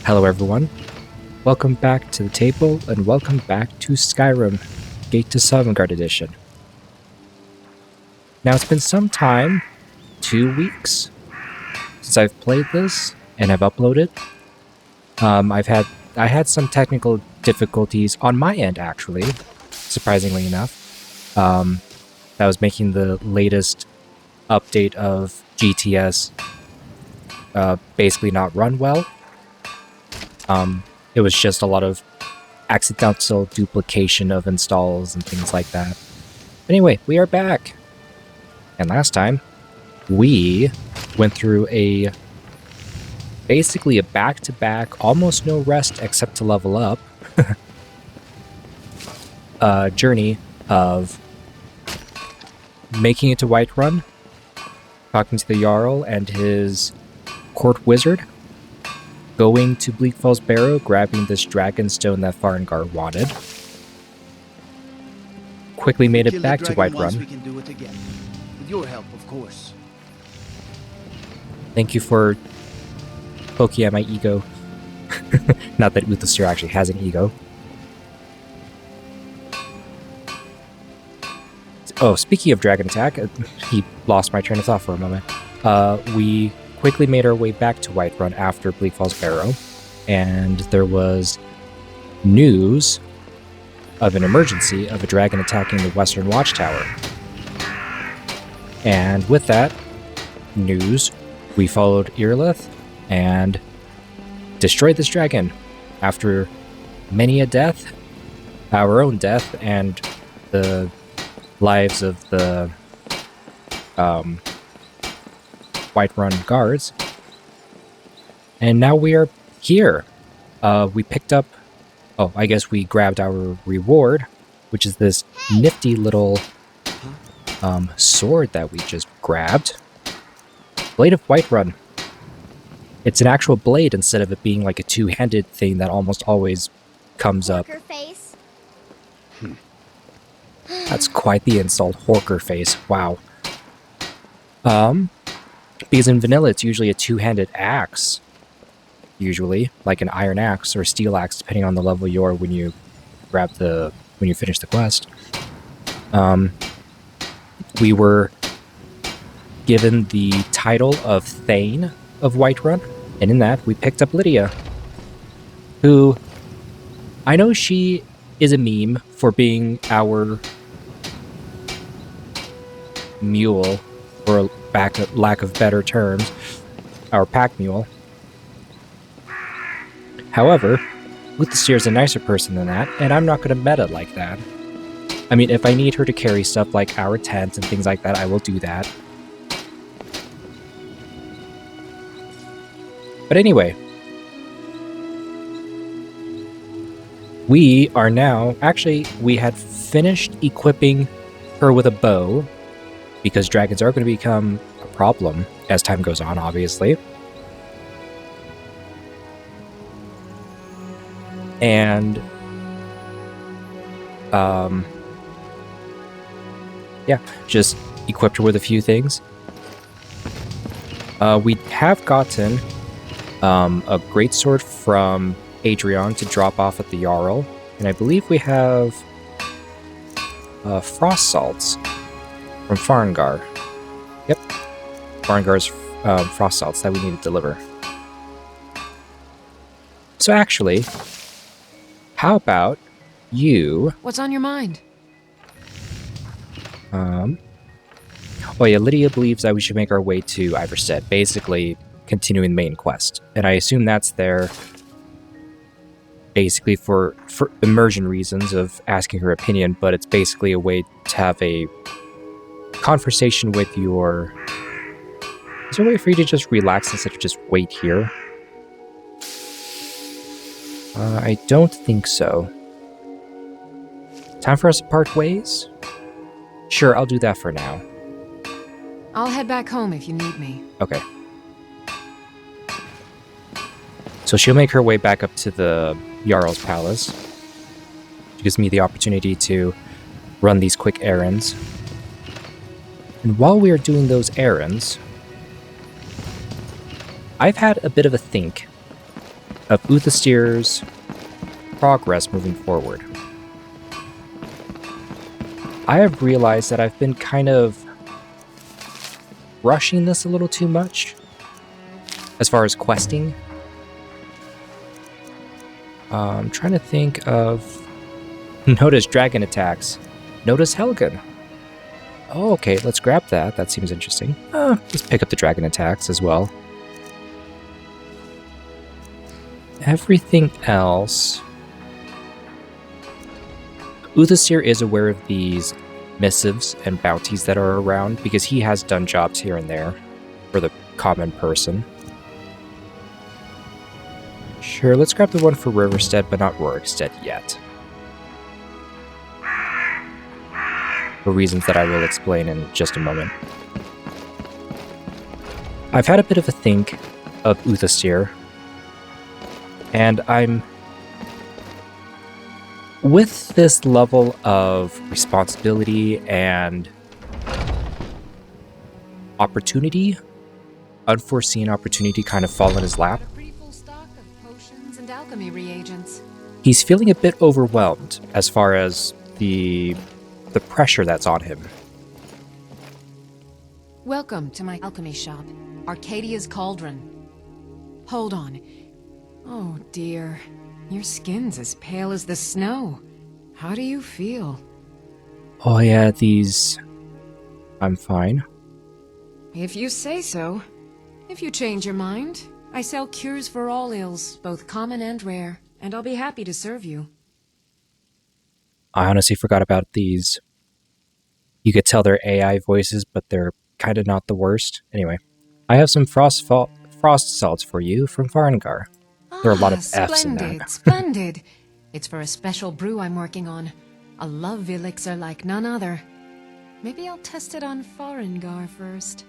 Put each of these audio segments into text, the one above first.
Hello everyone, welcome back to the table and welcome back to Skyrim, Gate to Sovngarde edition. Now it's been some time, 2 weeks, since I've played this and I've uploaded. I had some technical difficulties on my end actually, surprisingly enough. That was making the latest update of GTS basically not run well. It was just a lot of accidental duplication of installs and things like that. Anyway, we are back. And last time, we went through basically a back-to-back, almost no rest except to level up, journey of making it to Whiterun, talking to the Jarl and his court wizard, going to Bleak Falls Barrow, grabbing this dragon stone that Sovngarde wanted. Quickly made it back to Whiterun. We can do it again. With your help, of course. Thank you for poking at my ego. Not that Uthastyr actually has an ego. Oh, speaking of dragon attack, he lost my train of thought for a moment. We quickly made our way back to Whiterun after Bleak Falls Barrow, and there was news of an emergency of a dragon attacking the Western Watchtower. And with that news, we followed Irilith and destroyed this dragon. After many a death, our own death, and the lives of the Whiterun guards. And now we are here. We picked up... Oh, I guess we grabbed our reward, which is this nifty little sword that we just grabbed. Blade of Whiterun. It's an actual blade instead of it being like a two-handed thing that almost always comes up. Face. That's quite the insult. Horker face. Wow. Because in vanilla it's usually a two-handed axe. Usually, like an iron axe or a steel axe, depending on the level you're when you finish the quest. We were given the title of Thane of Whiterun, and in that we picked up Lydia, who I know she is a meme for being our mule, or lack of better terms, our pack mule. However, Uthastyr is a nicer person than that, and I'm not going to meta like that. I mean, if I need her to carry stuff like our tent and things like that, I will do that. But anyway, we are now... Actually, we had finished equipping her with a bow, because dragons are going to become a problem as time goes on, obviously. And, yeah, just equipped her with a few things. We have gotten a greatsword from Adrian to drop off at the Jarl, and I believe we have frost salts from Sovngarde. Yep, Sovngarde's frost salts that we need to deliver. So actually, how about you... What's on your mind? Oh yeah, Lydia believes that we should make our way to Iverstead, basically continuing the main quest. And I assume that's there basically for immersion reasons of asking her opinion, but it's basically a way to have a conversation with your... Is there a way for you to just relax instead of just wait here? I don't think so. Time for us to part ways? Sure, I'll do that for now. I'll head back home if you need me. Okay. So she'll make her way back up to the Jarl's palace. She gives me the opportunity to run these quick errands. And while we are doing those errands, I've had a bit of a think of Uthastyr's progress moving forward. I have realized that I've been kind of rushing this a little too much as far as questing. I'm trying to think of... Notice dragon attacks. Notice Helgen. Oh, okay, let's grab that. That seems interesting. Let's pick up the dragon attacks as well. Everything else... Uthastyr is aware of these missives and bounties that are around because he has done jobs here and there for the common person. Sure, let's grab the one for Riverstead, but not Rorikstead yet. For reasons that I will explain in just a moment. I've had a bit of a think of Uthastyr, and I'm... With this level of responsibility and opportunity, unforeseen opportunity kind of fall in his lap, A pretty full stock of potions and alchemy reagents. he's feeling a bit overwhelmed as far as the pressure that's on him. Welcome to my alchemy shop, Arcadia's Cauldron. Hold on. Oh dear. Your skin's as pale as the snow. How do you feel? Oh yeah, these... I'm fine. If you say so. If you change your mind, I sell cures for all ills, both common and rare, and I'll be happy to serve you. I honestly forgot about these. You could tell they're AI voices, but they're kind of not the worst. Anyway, I have some frost salts for you from Farengar. There are a lot of F's in that. Splendid. It's for a special brew I'm working on. A love elixir like none other. Maybe I'll test it on Farengar first.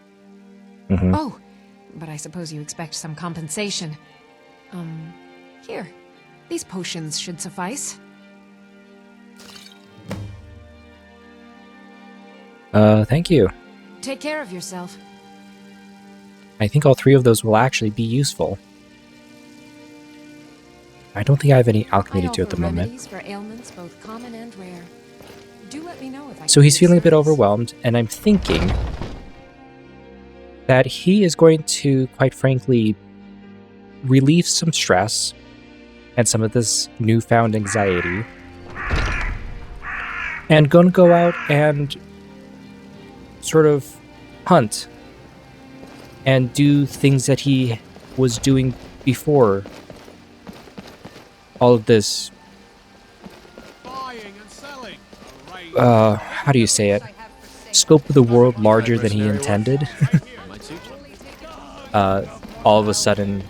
Mm-hmm. Oh, but I suppose you expect some compensation. Here. These potions should suffice. Thank you. Take care of yourself. I think all three of those will actually be useful. I don't think I have any alchemy to do at the moment. For ailments, both common and rare. Do let me know if I So he's feeling a bit overwhelmed, and I'm thinking that he is going to, quite frankly, relieve some stress and some of this newfound anxiety, and gonna go out and sort of hunt and do things that he was doing before all of this, how do you say it? Scope of the world larger than he intended. All of a sudden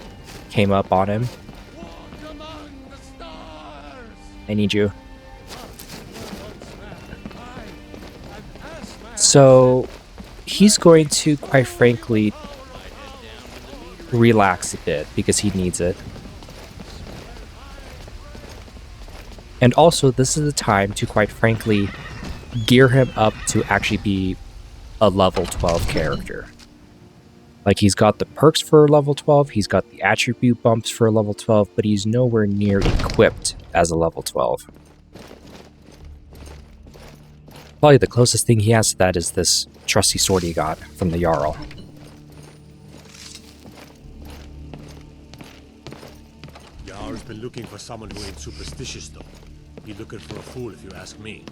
came up on him. I need you. So he's going to, quite frankly, relax a bit because he needs it. And also, this is the time to, quite frankly, gear him up to actually be a level 12 character. Like, he's got the perks for level 12, he's got the attribute bumps for level 12, but he's nowhere near equipped as a level 12. Probably the closest thing he has to that is this trusty sword he got from the Jarl. Jarl's been looking for someone who ain't superstitious, though. He looking for a fool, if you ask me.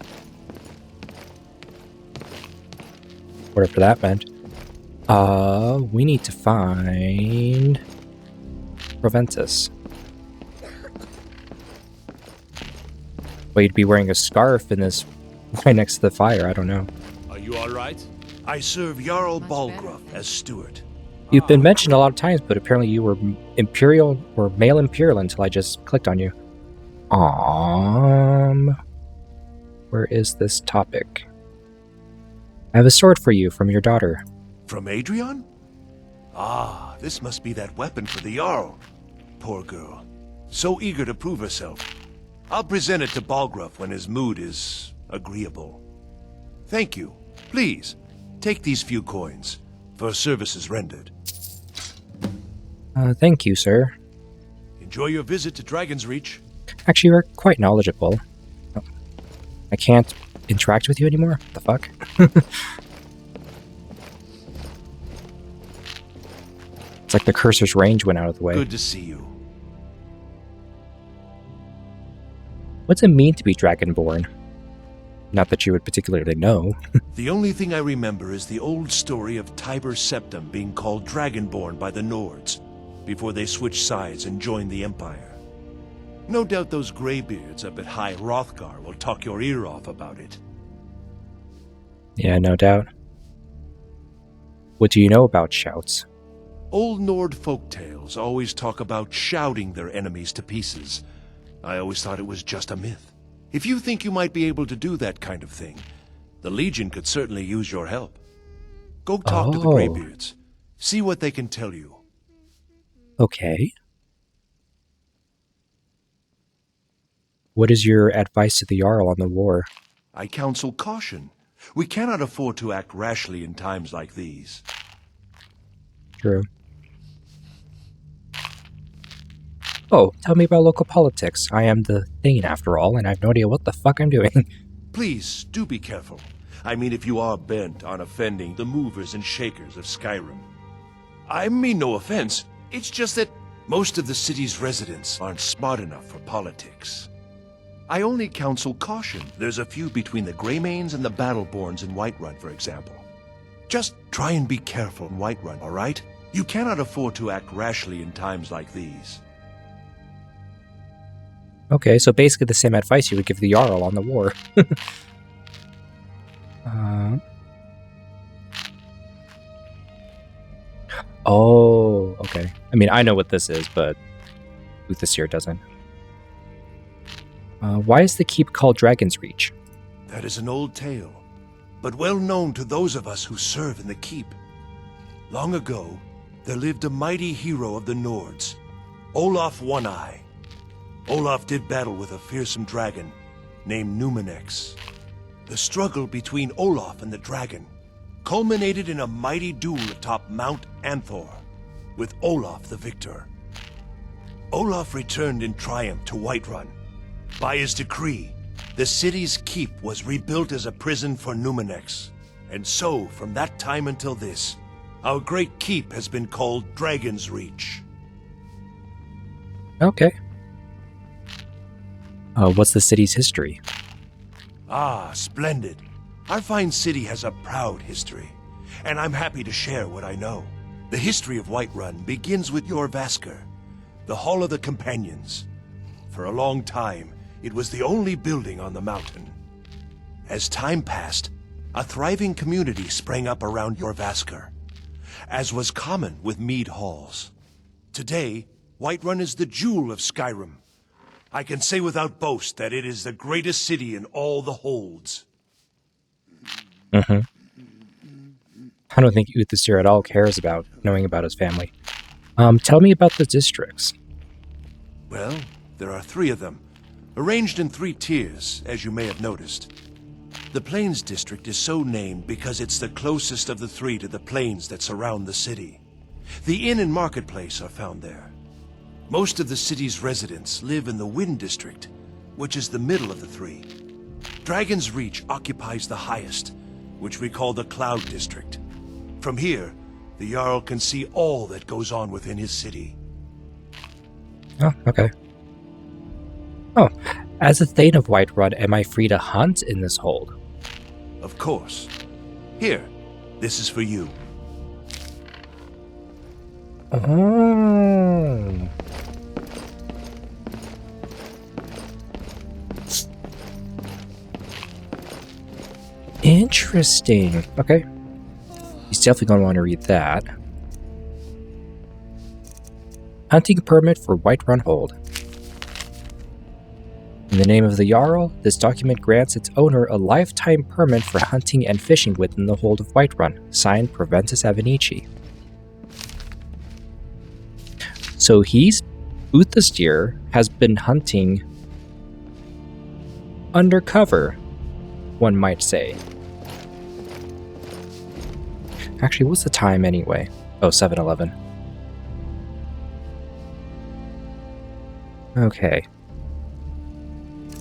Whatever that meant. We need to find Proventus. Well, you'd be wearing a scarf in this right next to the fire, I don't know. Are you alright? I serve Jarl Much Balgruuf better. as steward. You've been mentioned a lot of times, but apparently you were Imperial or male Imperial until I just clicked on you. Where is this topic? I have a sword for you from your daughter. From Adrian? Ah, this must be that weapon for the Jarl. Poor girl. So eager to prove herself. I'll present it to Balgruuf when his mood is agreeable. Thank you. Please, take these few coins for services rendered. Thank you, sir. Enjoy your visit to Dragon's Reach. Actually, you're quite knowledgeable. Oh, I can't interact with you anymore? What the fuck? It's like the cursor's range went out of the way. Good to see you. What's it mean to be Dragonborn? Not that you would particularly know. The only thing I remember is the old story of Tiber Septim being called Dragonborn by the Nords, before they switched sides and joined the Empire. No doubt those graybeards up at High Hrothgar will talk your ear off about it. Yeah, no doubt. What do you know about shouts? Old Nord folktales always talk about shouting their enemies to pieces. I always thought it was just a myth. If you think you might be able to do that kind of thing, the Legion could certainly use your help. Go talk to the Greybeards. See what they can tell you. Okay. What is your advice to the Jarl on the war? I counsel caution. We cannot afford to act rashly in times like these. True. Oh, tell me about local politics. I am the Thane after all, and I have no idea what the fuck I'm doing. Please, do be careful. I mean, if you are bent on offending the movers and shakers of Skyrim. I mean no offense. It's just that most of the city's residents aren't smart enough for politics. I only counsel caution. There's a feud between the Greymanes and the Battleborns in Whiterun, for example. Just try and be careful in Whiterun, all right? You cannot afford to act rashly in times like these. Okay, so basically the same advice you would give the Jarl on the war. Oh, okay. I mean, I know what this is, but Uthastyr doesn't. Why is the keep called Dragon's Reach? That is an old tale, but well known to those of us who serve in the keep. Long ago, there lived a mighty hero of the Nords, Olaf One-Eye. Olaf did battle with a fearsome dragon named Numenex. The struggle between Olaf and the dragon culminated in a mighty duel atop Mount Anthor, with Olaf the victor. Olaf returned in triumph to Whiterun. By his decree, the city's keep was rebuilt as a prison for Numenex. And so, from that time until this, our great keep has been called Dragon's Reach. Okay. What's the city's history? Ah, splendid. Our fine city has a proud history, and I'm happy to share what I know. The history of Whiterun begins with Jorrvaskr, the Hall of the Companions. For a long time, it was the only building on the mountain. As time passed, a thriving community sprang up around Jorrvaskr, as was common with mead halls. Today, Whiterun is the jewel of Skyrim. I can say without boast that it is the greatest city in all the holds. I don't think Uthastyr at all cares about knowing about his family. Tell me about the districts. Well, there are 3 of them, arranged in 3 tiers, as you may have noticed. The Plains District is so named because it's the closest of the 3 to the plains that surround the city. The inn and marketplace are found there. Most of the city's residents live in the Wind District, which is the middle of the 3. Dragon's Reach occupies the highest, which we call the Cloud District. From here, the Jarl can see all that goes on within his city. Oh, okay. Oh, as a Thane of Whiterun, am I free to hunt in this hold? Of course. Here, this is for you. Oh. Interesting. Okay. He's definitely going to want to read that. Hunting permit for Whiterun Hold. In the name of the Jarl, this document grants its owner a lifetime permit for hunting and fishing within the hold of Whiterun. Signed, Proventus Avenici. So Uthastyr has been hunting undercover, one might say. Actually, what's the time anyway? Oh, 7:11. Okay.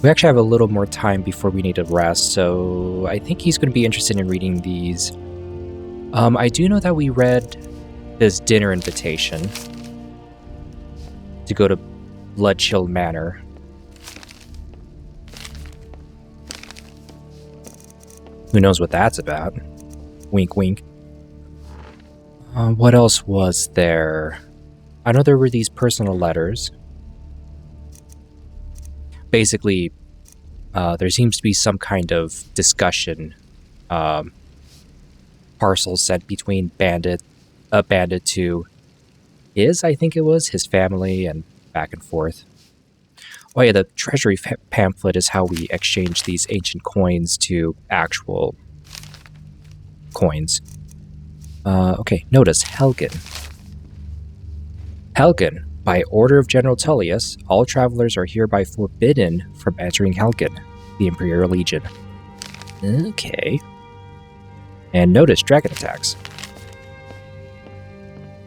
We actually have a little more time before we need to rest, so I think he's going to be interested in reading these. I do know that we read this dinner invitation to go to Bloodchill Manor. Who knows what that's about? Wink, wink. What else was there? I know there were these personal letters. Basically, there seems to be some kind of discussion. Parcels sent between a bandit to I think it was, his family, and back and forth. Oh yeah, the treasury pamphlet is how we exchange these ancient coins to actual coins. Okay, notice Helgen. Helgen, by order of General Tullius, all travelers are hereby forbidden from entering Helgen, the Imperial Legion. Okay. And notice dragon attacks.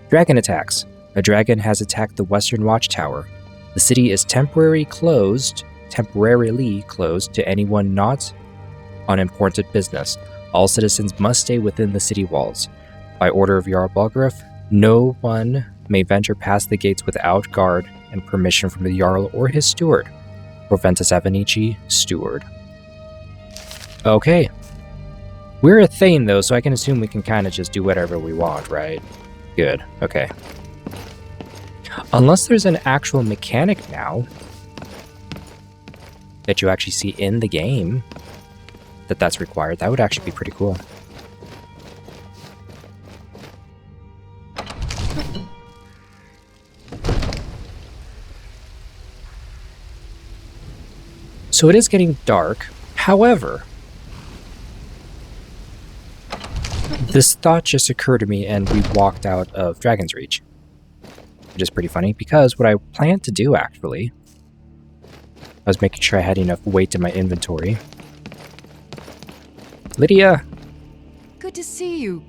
Dragon attacks. A dragon has attacked the Western Watchtower. The city is temporarily closed to anyone not on important business. All citizens must stay within the city walls. By order of Jarl Balgruuf, no one may venture past the gates without guard and permission from the Jarl or his steward. Proventus Avenici, steward. Okay. We're a Thane, though, so I can assume we can kind of just do whatever we want, right? Good. Okay. Unless there's an actual mechanic now that you actually see in the game that's required, that would actually be pretty cool. So it is getting dark. However, this thought just occurred to me and we walked out of Dragon's Reach. Which is pretty funny because what I planned to do actually, I was making sure I had enough weight in my inventory. Lydia! Good to see you.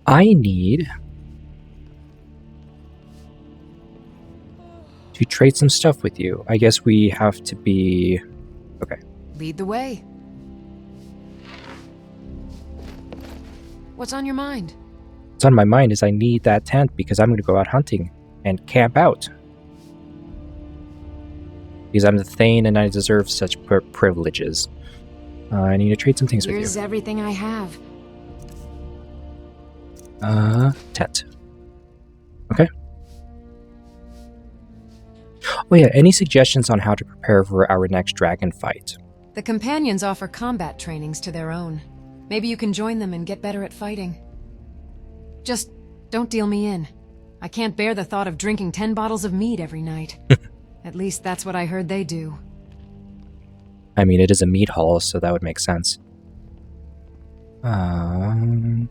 I need to trade some stuff with you. I guess we have to be... Okay. Lead the way. What's on your mind? What's on my mind is I need that tent because I'm going to go out hunting and camp out. Because I'm the Thane and I deserve such privileges. I need to trade some things with you. Here's everything I have. Tent. Okay. Oh yeah, any suggestions on how to prepare for our next dragon fight? The companions offer combat trainings to their own. Maybe you can join them and get better at fighting. Just don't deal me in. I can't bear the thought of drinking 10 bottles of mead every night. At least that's what I heard they do. I mean, it is a mead hall, so that would make sense. What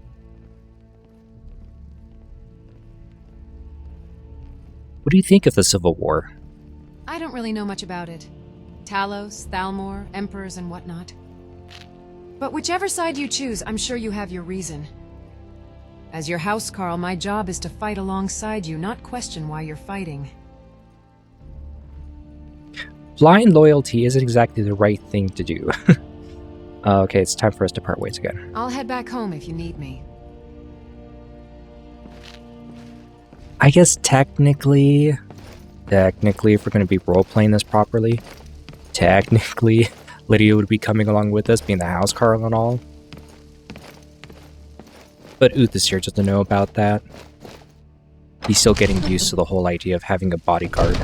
do you think of the Civil War? I don't really know much about it. Talos, Thalmor, emperors and whatnot. But whichever side you choose, I'm sure you have your reason. As your housecarl, my job is to fight alongside you, not question why you're fighting. Blind loyalty isn't exactly the right thing to do. Okay, it's time for us to part ways again. I'll head back home if you need me. I guess technically, if we're going to be role-playing this properly, technically, Lydia would be coming along with us, being the housecarl and all. But Uthastyr doesn't know about that. He's still getting used to the whole idea of having a bodyguard.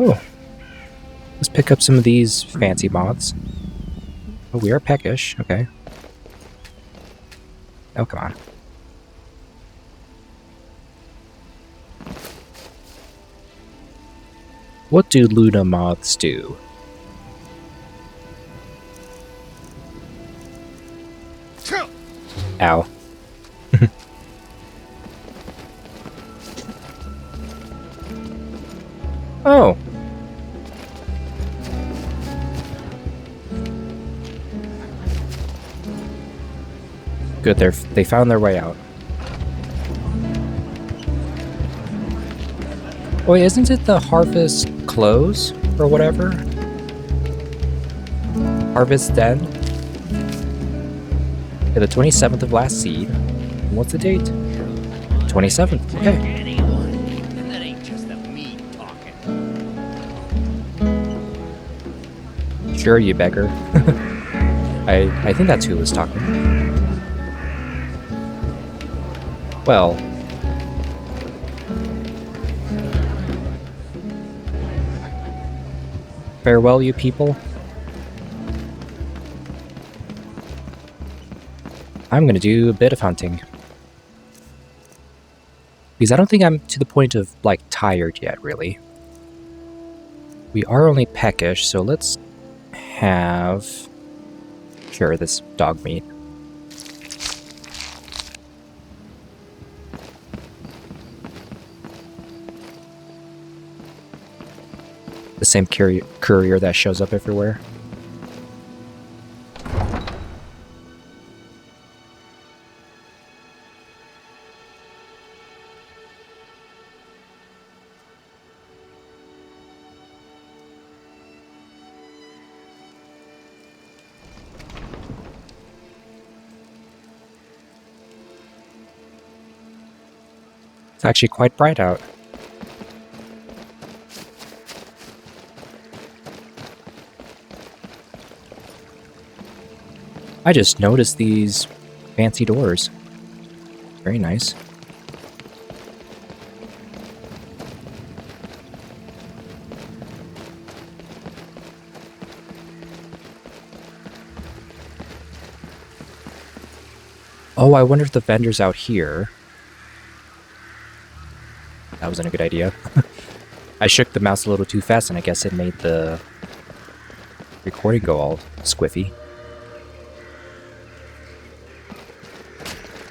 Oh, let's pick up some of these fancy moths. Oh, we are peckish. Okay. Oh, come on. What do Luna moths do? Ow. Oh. Good, they found their way out. Wait, isn't it the harvest close or whatever? Harvest then? Yeah, the 27th of last seed. What's the date? 27th. Okay. That ain't just the meat talking. Sure, you beggar. I think that's who was talking. Well. Farewell, you people. I'm gonna do a bit of hunting. Because I don't think I'm to the point of, like, tired yet, really. We are only peckish, so let's have... Sure, this dog meat. The same courier that shows up everywhere. It's actually quite bright out. I just noticed these fancy doors. Very nice. Oh, I wonder if the vendor's out here. That wasn't a good idea. I shook the mouse a little too fast and I guess it made the recording go all squiffy.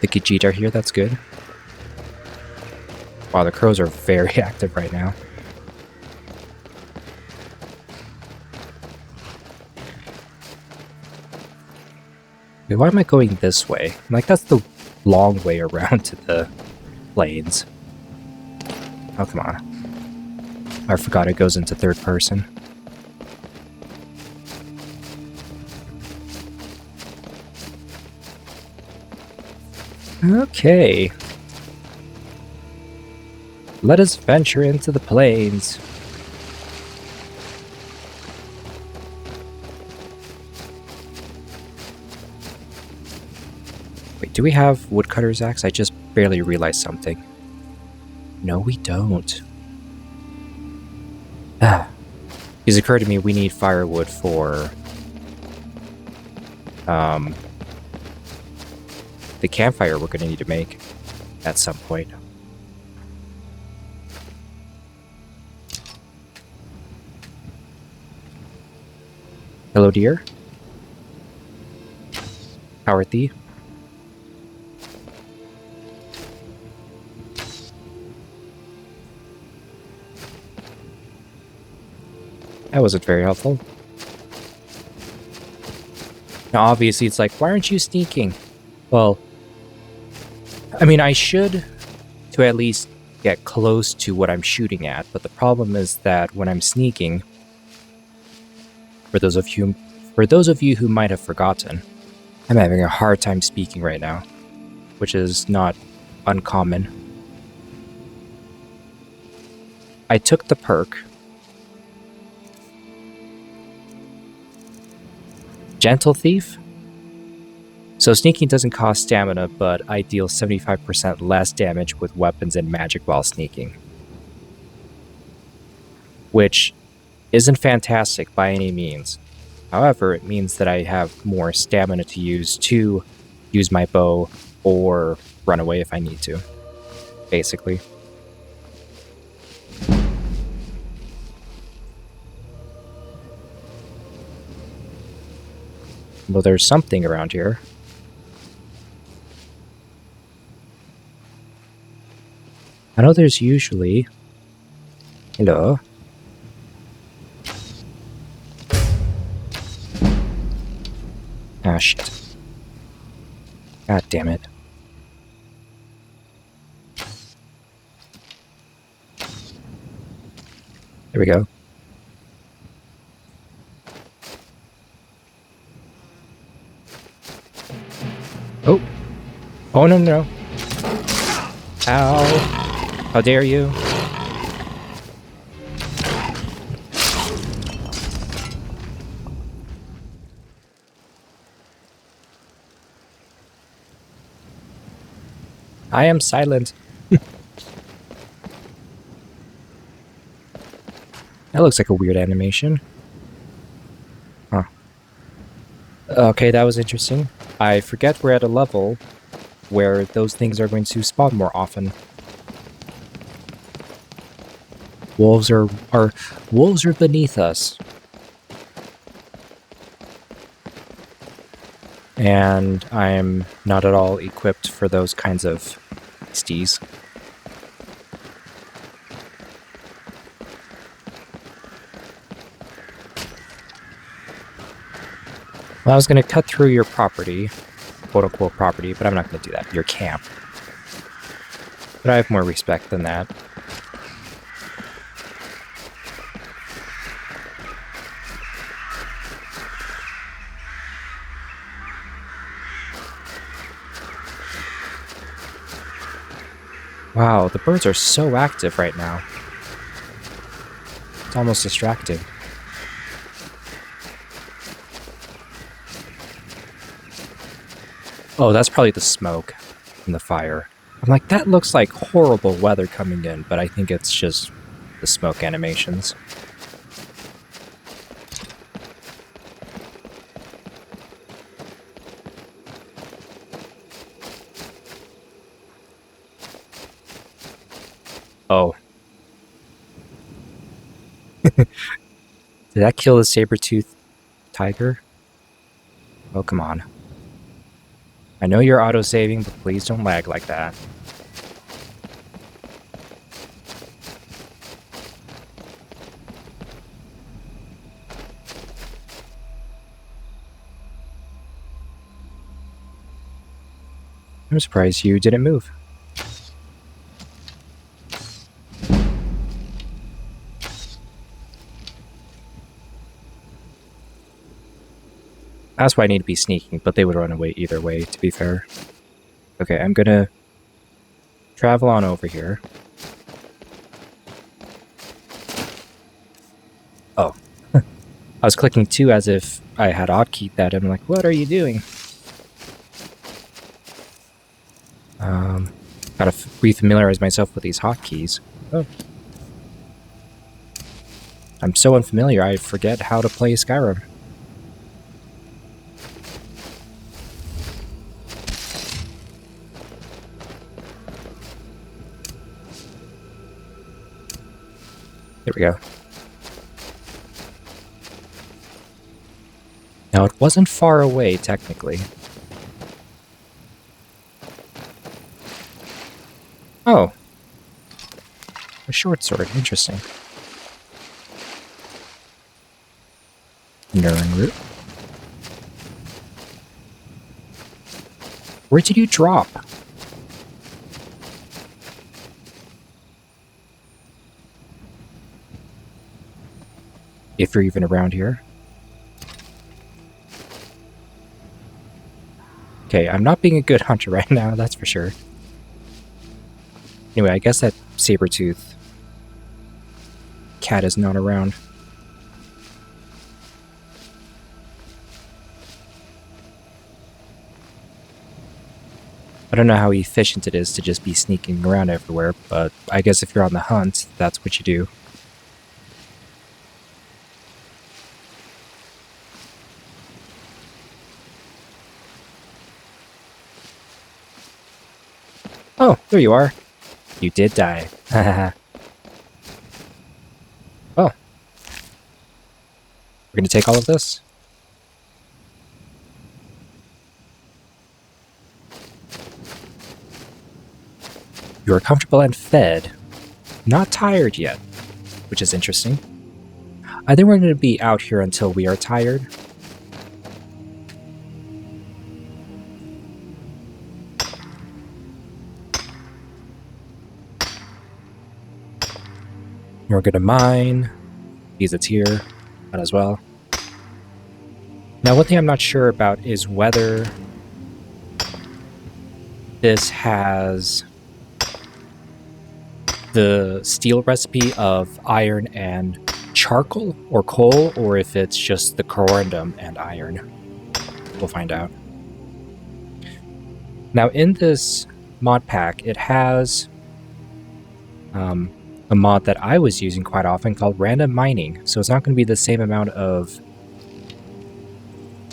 The Khajiit are here, that's good. Wow, the crows are very active right now. Wait, why am I going this way? Like, that's the long way around to the plains. Oh, come on. I forgot it goes into third person. Okay. Let us venture into the plains. Wait, do we have woodcutter's axe? I just barely realized something. No, we don't. Ah. It's occurred to me we need firewood for... the campfire we're going to need to make at some point. Hello, dear. How art thee? That wasn't very helpful. Now, obviously, it's like, why aren't you sneaking? Well, I mean, I should to at least get close to what I'm shooting at, but the problem is that when I'm sneaking, for those of you who might have forgotten, I'm having a hard time speaking right now, which is not uncommon. I took the perk Gentle Thief. So sneaking doesn't cost stamina, but I deal 75% less damage with weapons and magic while sneaking. Which isn't fantastic by any means. However, it means that I have more stamina to use my bow or run away if I need to, basically. Well, there's something around here. I know there's usually... Hello? Ah, shit. God damn it. There we go. Oh. Oh, no, no. Ow. How dare you? I am silent. That looks like a weird animation. Huh. Okay, that was interesting. I forget we're at a level where those things are going to spawn more often. Wolves are beneath us. And I'm not at all equipped for those kinds of beasties. Well, I was going to cut through your property, quote-unquote property, but I'm not going to do that. Your camp. But I have more respect than that. Wow, the birds are so active right now. It's almost distracting. Oh, that's probably the smoke from the fire. I'm like, that looks like horrible weather coming in, but I think it's just the smoke animations. Oh. Did that kill the saber-toothed tiger? Oh, come on. I know you're auto-saving, but please don't lag like that. I'm surprised you didn't move. That's why I need to be sneaking, but they would run away either way, to be fair. Okay, I'm gonna travel on over here. Oh. I was clicking 2 as if I had hotkeyed that. I'm like, what are you doing? Gotta refamiliarize myself with these hotkeys. Oh. I'm so unfamiliar, I forget how to play Skyrim. There we go. Now, it wasn't far away, technically. Oh. A short sword. Interesting. Nurn root. Where did you drop? If you're even around here. Okay, I'm not being a good hunter right now, that's for sure. Anyway, I guess that saber-tooth cat is not around. I don't know how efficient it is to just be sneaking around everywhere, but I guess if you're on the hunt, that's what you do. Oh, there you are. You did die. Oh. We're gonna take all of this? You are comfortable and fed. Not tired yet, which is interesting. I think we're going to be out here until we are tired. We're gonna mine. Uthastyr, that as well. Now, one thing I'm not sure about is whether this has the steel recipe of iron and charcoal or coal, or if it's just the corundum and iron. We'll find out. Now, in this mod pack, it has a mod that I was using quite often called random mining, so it's not going to be the same amount of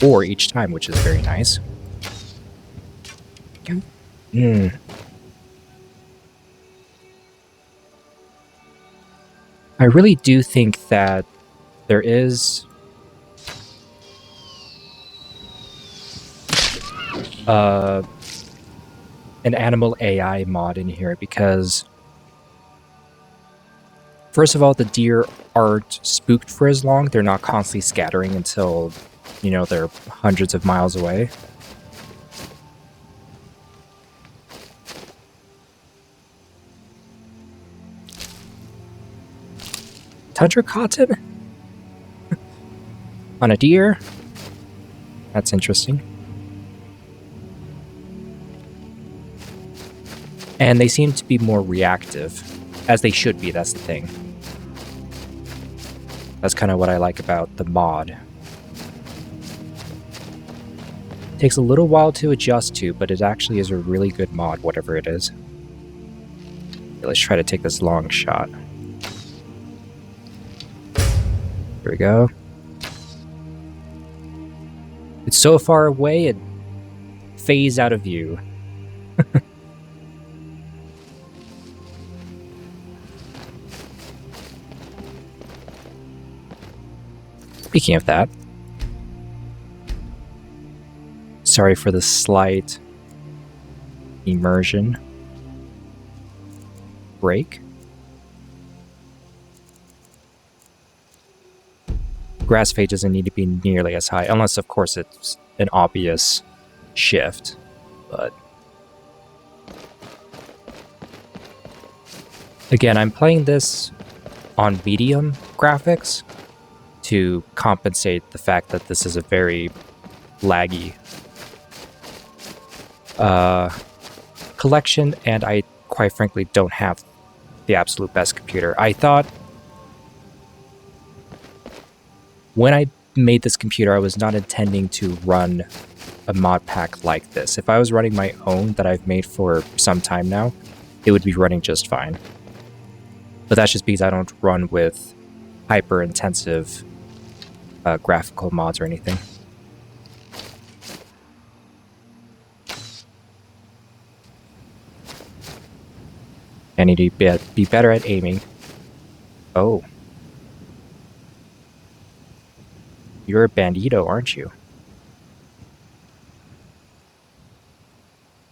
ore each time, which is very nice. I really do think that there is an animal AI mod in here, because first of all, the deer aren't spooked for as long. They're not constantly scattering until, you know, they're hundreds of miles away. Tundra cotton? On a deer? That's interesting. And they seem to be more reactive, as they should be, that's the thing. That's kind of what I like about the mod. Takes a little while to adjust to, but it actually is a really good mod, whatever it is. Okay, let's try to take this long shot. Here we go. It's so far away, it fades out of view. Speaking of that, sorry for the slight immersion break. Grass fade doesn't need to be nearly as high, unless of course it's an obvious shift, but again, I'm playing this on medium graphics to compensate the fact that this is a very laggy collection, and I quite frankly don't have the absolute best computer. I thought when I made this computer, I was not intending to run a mod pack like this. If I was running my own that I've made for some time now, it would be running just fine. But that's just because I don't run with hyper-intensive graphical mods or anything. I need to be better at aiming. Oh. You're a bandito, aren't you?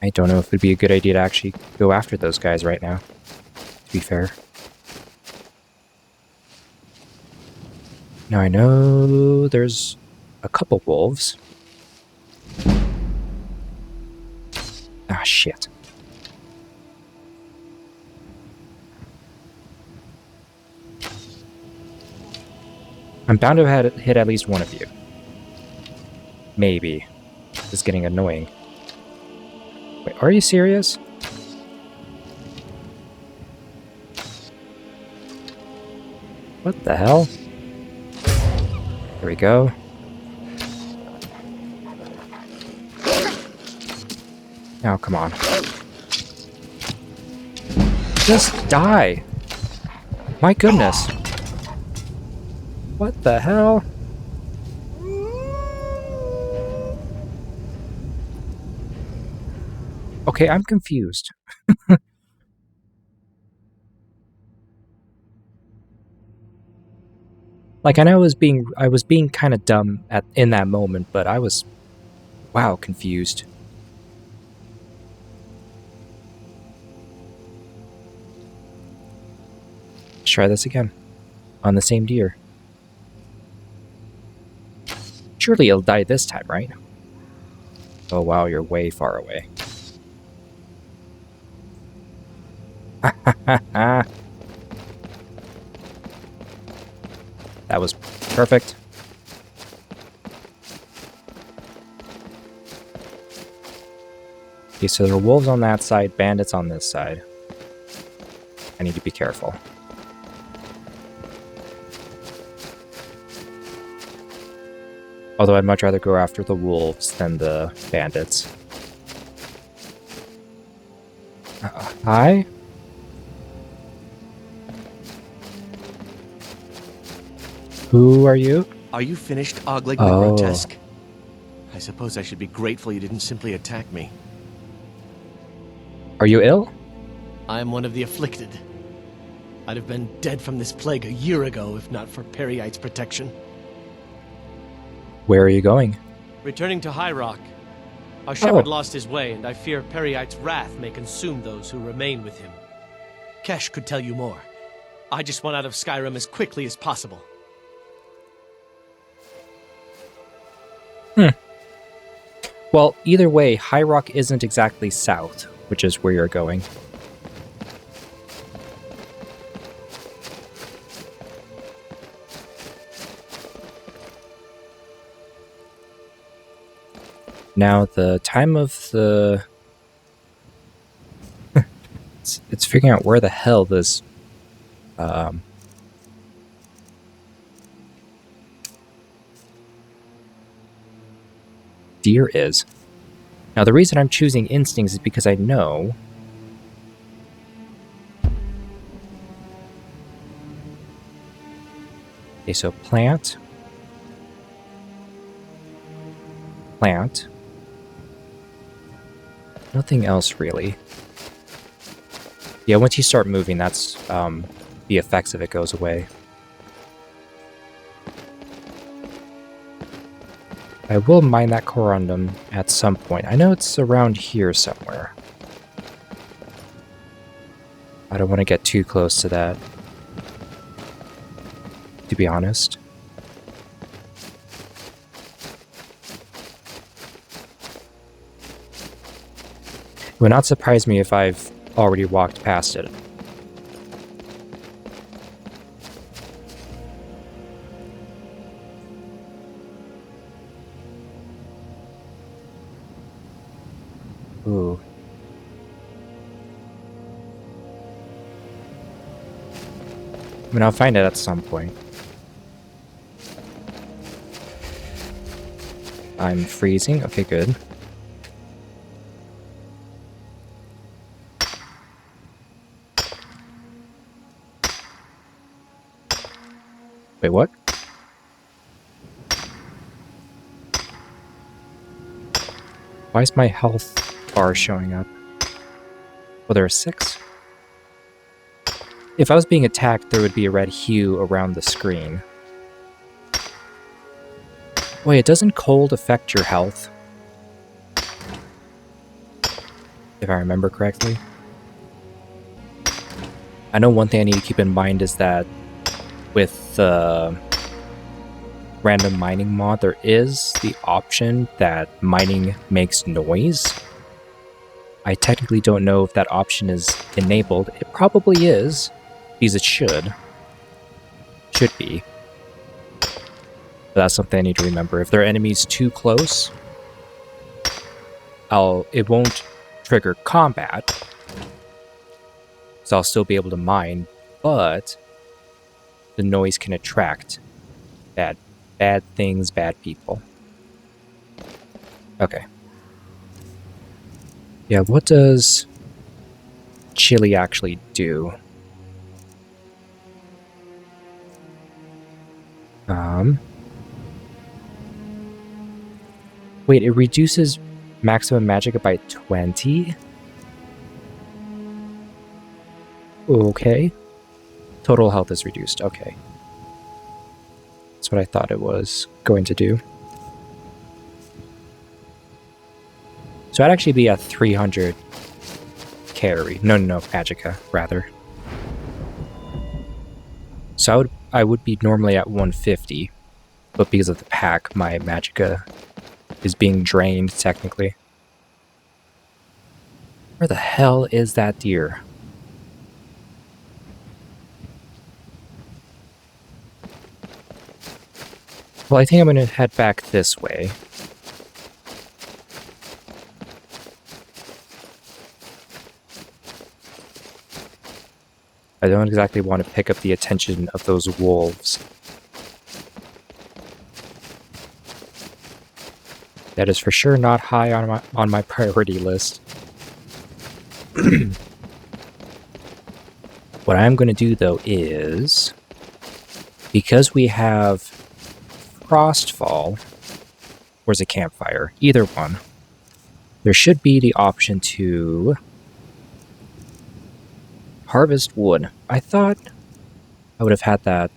I don't know if it would be a good idea to actually go after those guys right now, to be fair. Now I know there's a couple wolves. Ah, shit. I'm bound to have hit at least one of you. Maybe. This is getting annoying. Wait, are you serious? What the hell? There we go. Now, come on. Just die! My goodness. What the hell? Okay, I'm confused. Like, I know I was being kind of dumb in that moment, but I was, wow, confused. Let's try this again. On the same deer. Surely it'll die this time, right? Oh wow, you're way far away. Perfect. Okay, so there are wolves on that side, bandits on this side. I need to be careful. Although I'd much rather go after the wolves than the bandits. Hi? Who are you? Are you finished ogling Oh. the grotesque? I suppose I should be grateful you didn't simply attack me. Are you ill? I am one of the afflicted. I'd have been dead from this plague a year ago if not for Prairie's protection. Where are you going? Returning to High Rock. Our shepherd Oh. lost his way, and I fear Prairie's wrath may consume those who remain with him. Kesh could tell you more. I just want out of Skyrim as quickly as possible. Well, either way, High Rock isn't exactly south, which is where you're going. Now, the time of the... it's figuring out where the hell this... deer is. Now, the reason I'm choosing instincts is because I know... Okay, so plant. Plant. Nothing else, really. Yeah, once you start moving, that's, the effects of it goes away. I will mine that corundum at some point. I know it's around here somewhere. I don't want to get too close to that, to be honest. It would not surprise me if I've already walked past it. Ooh. I mean, I'll find it at some point. I'm freezing. Okay, good. Wait, what? Why is my health bar showing up? Oh, there are 6? If I was being attacked, there would be a red hue around the screen. Wait, it doesn't cold affect your health? If I remember correctly. I know one thing I need to keep in mind is that with the random mining mod, there is the option that mining makes noise. I technically don't know if that option is enabled. It probably is, because it should. Should be. But that's something I need to remember. If there are enemies too close, it won't trigger combat. So I'll still be able to mine, but the noise can attract bad things, bad people. Okay. Yeah, what does chili actually do? Wait, it reduces maximum magic by 20? Okay. Total health is reduced, okay. That's what I thought it was going to do. So I'd actually be at 300 carry. No, magicka, rather. So I would be normally at 150, but because of the pack, my magicka is being drained, technically. Where the hell is that deer? Well, I think I'm going to head back this way. I don't exactly want to pick up the attention of those wolves. That is for sure not high on my priority list. What I'm going to do, though, is... because we have Frostfall, or is it Campfire? Either one. There should be the option to... harvest wood. I thought I would have had that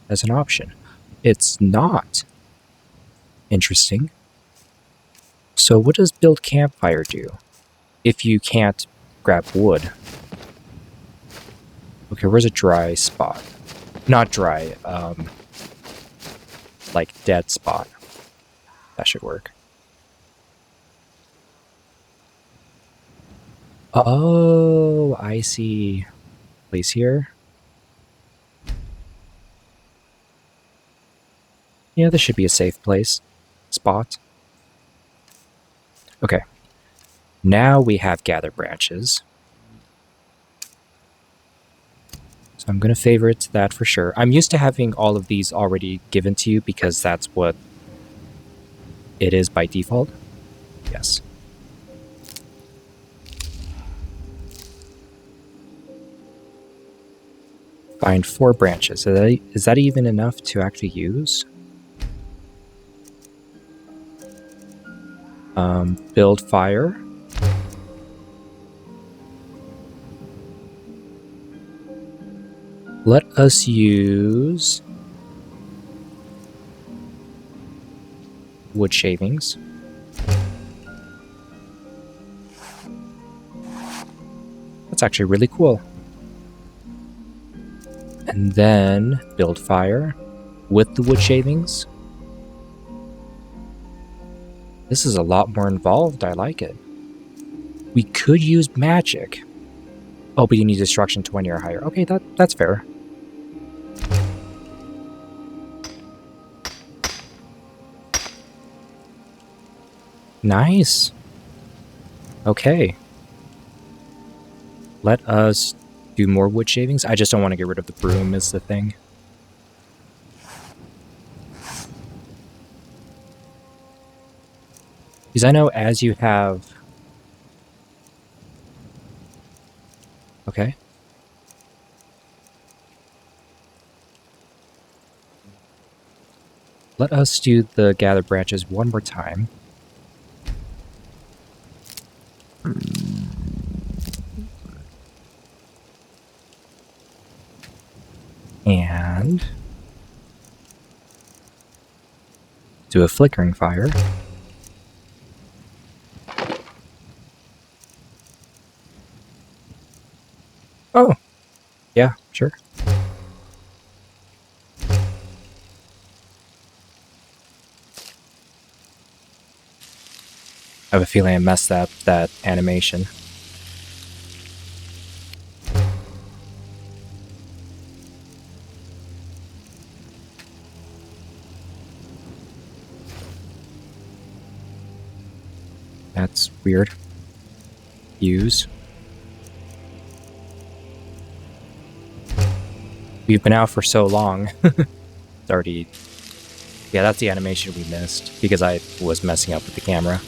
as an option. It's not. Interesting. So what does build campfire do if you can't grab wood? Okay, where's a dry spot? Not dry, like dead spot. That should work. Oh, I see. Place here. Yeah, this should be a safe place. Spot. Okay. Now we have gather branches. So I'm going to favorite that for sure. I'm used to having all of these already given to you because that's what it is by default. Yes. Find 4 branches. Is that even enough to actually use? Build fire. Let us use wood shavings. That's actually really cool. And then build fire with the wood shavings. This is a lot more involved. I like it. We could use magic. Oh, but you need destruction 20 or higher. Okay, that's fair. Nice. Okay. Let us do more wood shavings. I just don't want to get rid of the broom is the thing. Because I know as you have... Okay. Let us do the gather branches one more time. And do a flickering fire. Oh, yeah, sure. I have a feeling I messed up that animation. That's weird. Use. We've been out for so long. It's already... Yeah, that's the animation we missed because I was messing up with the camera.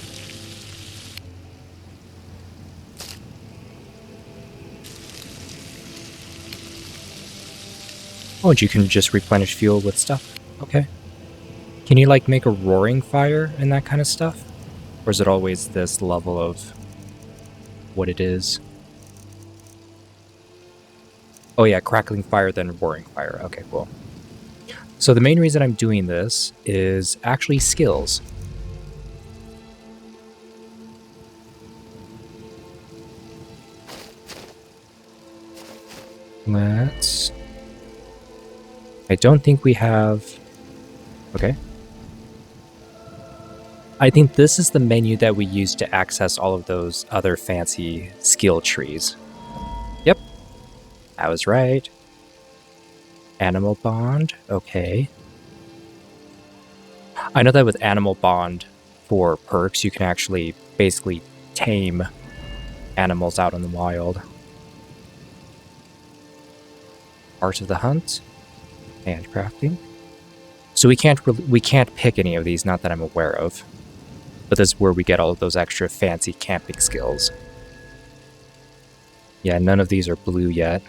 Oh, and you can just replenish fuel with stuff. Okay. Can you, like, make a roaring fire and that kind of stuff? Or is it always this level of what it is? Oh yeah, crackling fire, then roaring fire. Okay, cool. So the main reason I'm doing this is actually skills. Let's... I don't think we have... Okay. I think this is the menu that we use to access all of those other fancy skill trees. Yep. I was right. Animal bond. Okay. I know that with Animal Bond for perks, you can actually basically tame animals out in the wild. Art of the Hunt, handcrafting. So we can't pick any of these, not that I'm aware of. But this is where we get all of those extra fancy camping skills. Yeah, none of these are blue yet.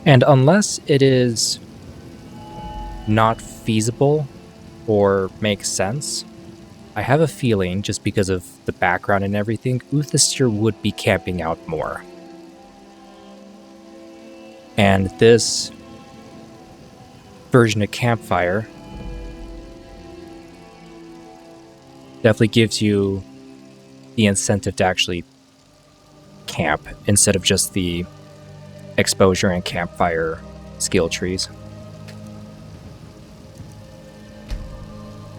And unless it is not feasible or makes sense, I have a feeling, just because of the background and everything, Uthastyr would be camping out more. And this version of Campfire definitely gives you the incentive to actually camp instead of just the exposure and campfire skill trees.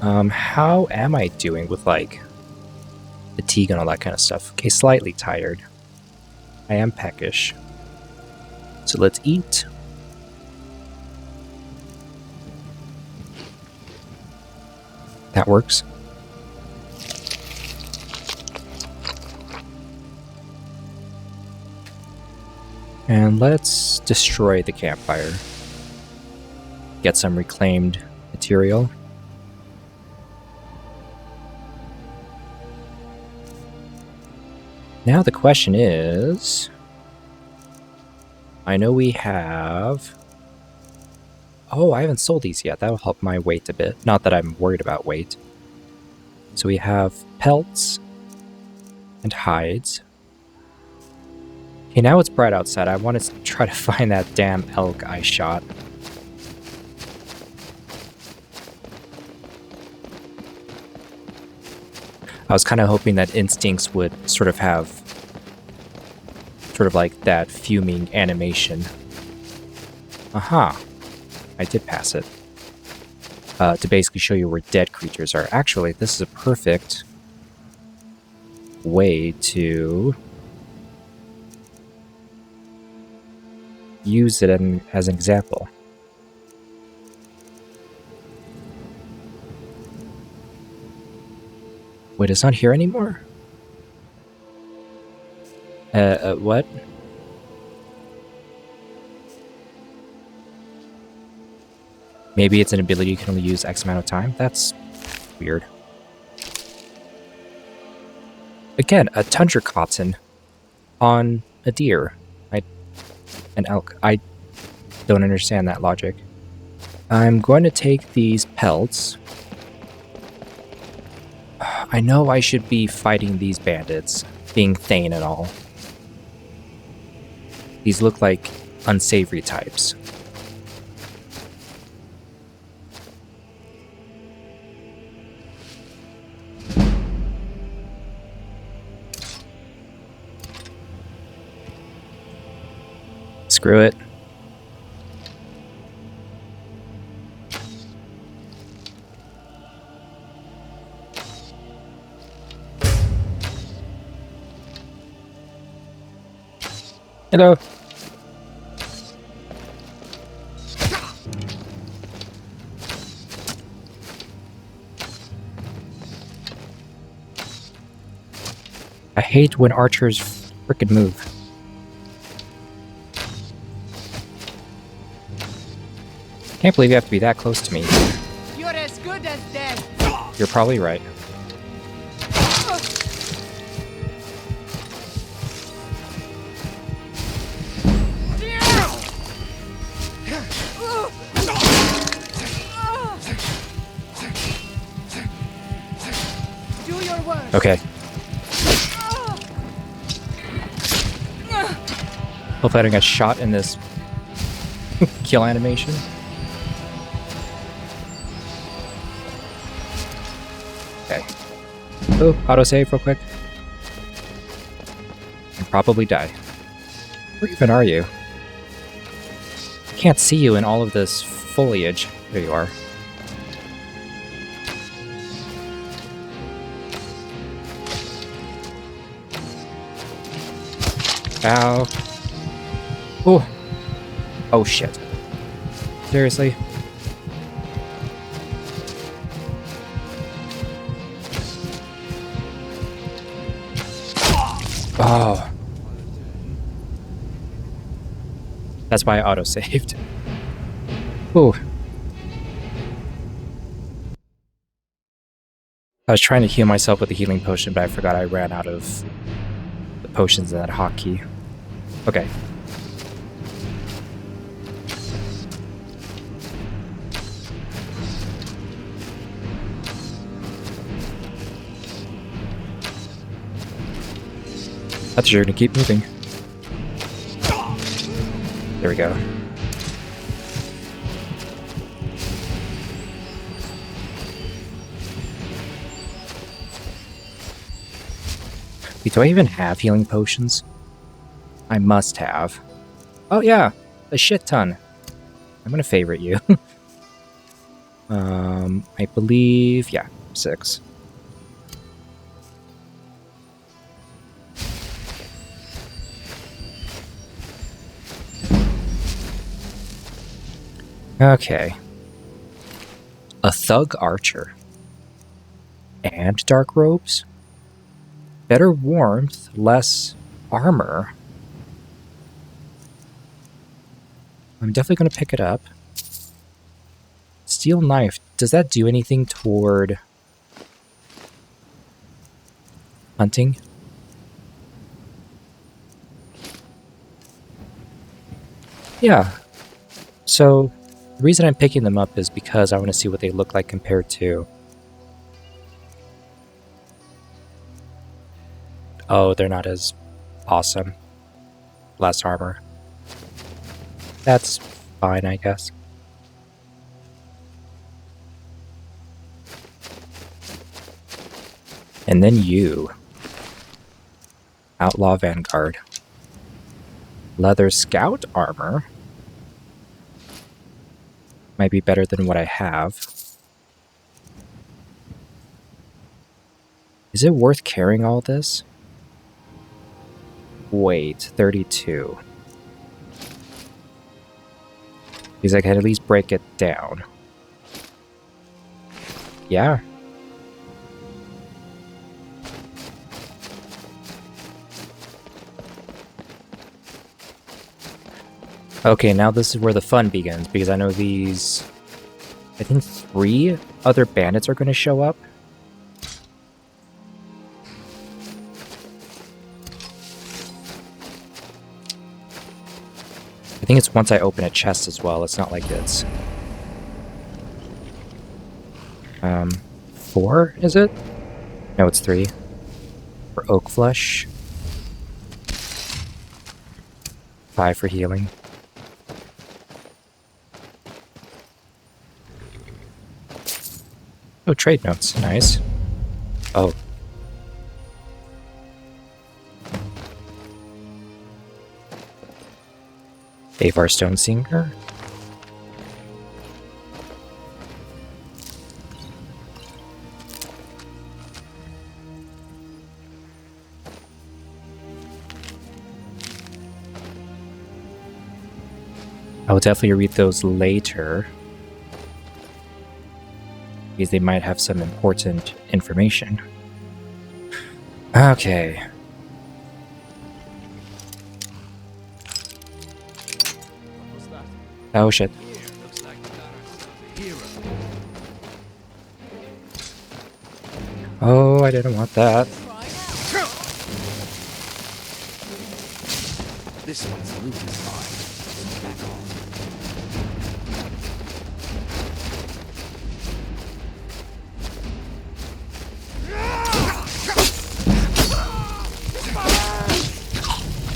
How am I doing with, like, fatigue and all that kind of stuff? Okay, slightly tired. I am peckish. So let's eat. That works. And let's destroy the campfire. Get some reclaimed material. Now the question is, I know we have... Oh, I haven't sold these yet. That'll help my weight a bit. Not that I'm worried about weight. So we have pelts and hides. Okay, now it's bright outside. I want to try to find that damn elk I shot. I was kind of hoping that instincts would sort of have sort of like that fuming animation. Aha! I did pass it. To basically show you where dead creatures are. Actually, this is a perfect way to use it as an example. Wait, it's not here anymore? What? Maybe it's an ability you can only use X amount of time? That's weird. Again, a tundra cotton on a deer. An elk. I don't understand that logic. I'm going to take these pelts. I know I should be fighting these bandits, being Thane and all. These look like unsavory types. Screw it. Hello. I hate when archers frickin' move. Can't believe you have to be that close to me. You're as good as dead. You're probably right. Do your work. Okay. Hopefully I don't get shot in this kill animation. Okay. Oh, autosave real quick. I'll probably die. Where even are you? I can't see you in all of this foliage. There you are. Ow. Oh. Oh shit. Seriously? Oh. That's why I auto-saved. Ooh. I was trying to heal myself with a healing potion, but I forgot I ran out of the potions in that hotkey. Okay. I thought you were gonna keep moving. There we go. Wait, do I even have healing potions? I must have. Oh yeah, a shit ton. I'm gonna favorite you. I believe, yeah, 6. Okay. A thug archer. And dark robes? Better warmth, less armor. I'm definitely going to pick it up. Steel knife. Does that do anything toward hunting? Yeah. So, the reason I'm picking them up is because I want to see what they look like compared to... Oh, they're not as awesome. Less armor. That's fine, I guess. And then you. Outlaw Vanguard. Leather scout armor. Might be better than what I have. Is it worth carrying all this? Wait, 32. Because I can at least break it down. Yeah. Okay, now this is where the fun begins, because I know these... I think 3 other bandits are going to show up. I think it's once I open a chest as well, it's not like it's... 4, is it? No, it's 3. For oak flesh. 5 for healing. Oh, trade notes. Nice. Oh. Avar Stone Singer. I will definitely read those later, because they might have some important information. Okay. Oh shit. Oh, I didn't want that. This one's loot is mine.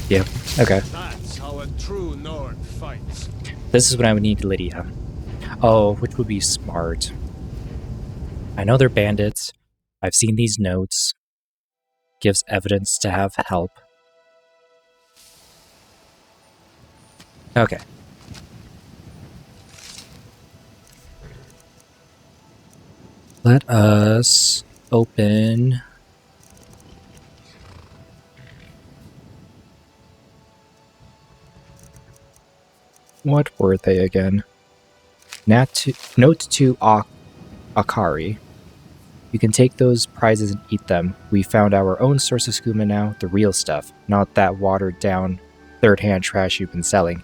Yep. Okay. That's how a true Nord fights. This is when I would need Lydia. Oh, which would be smart. I know they're bandits. I've seen these notes. Gives evidence to have help. Okay. Let us open... What were they again? Note to Akari. You can take those prizes and eat them. We found our own source of skooma now, the real stuff, not that watered down third-hand trash you've been selling.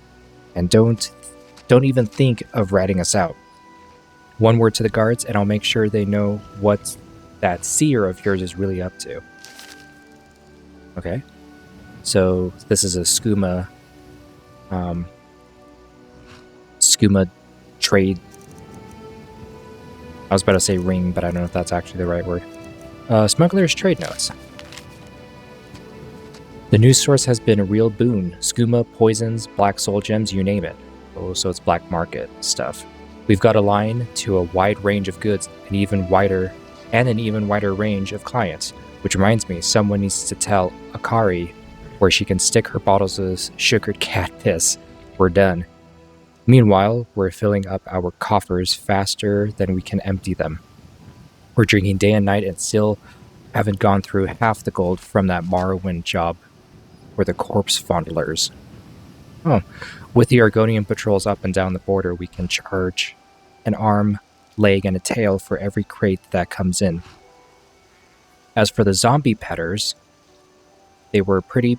And don't even think of ratting us out. One word to the guards, and I'll make sure they know what that seer of yours is really up to. Okay. So this is a skooma trade. I was about to say ring, but I don't know if that's actually the right word. Smuggler's trade notes. The news source has been a real boon. Skooma, poisons, black soul gems, you name it. Oh, so it's black market stuff. We've got a line to a wide range of goods, an even wider range of clients. Which reminds me, someone needs to tell Akari where she can stick her bottles of sugared cat piss. We're done. Meanwhile, we're filling up our coffers faster than we can empty them. We're drinking day and night and still haven't gone through half the gold from that Morrowind job. We're the corpse fondlers. Oh, with the Argonian patrols up and down the border, we can charge an arm, leg, and a tail for every crate that comes in. As for the zombie petters, they were pretty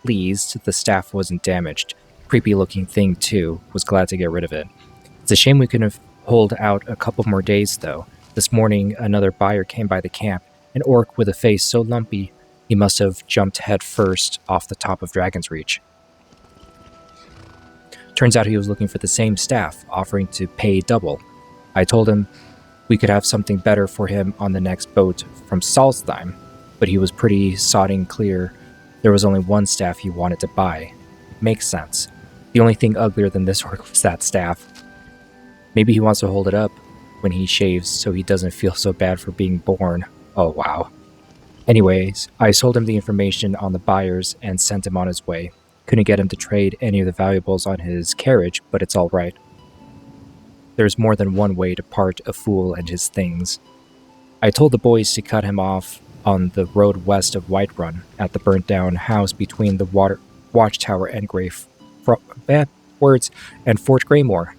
pleased the staff wasn't damaged. Creepy looking thing too, was glad to get rid of it. It's a shame we couldn't hold out a couple more days though. This morning another buyer came by the camp, an orc with a face so lumpy he must have jumped head first off the top of Dragon's Reach. Turns out he was looking for the same staff, offering to pay double. I told him we could have something better for him on the next boat from Salstheim, but he was pretty sodding clear there was only one staff he wanted to buy. Makes sense. The only thing uglier than this orc was that staff. Maybe he wants to hold it up when he shaves so he doesn't feel so bad for being born. Oh wow. Anyways, I sold him the information on the buyers and sent him on his way. Couldn't get him to trade any of the valuables on his carriage, but it's alright. There's more than one way to part a fool and his things. I told the boys to cut him off on the road west of Whiterun, at the burnt-down house between the Watchtower and and Fort Greymore.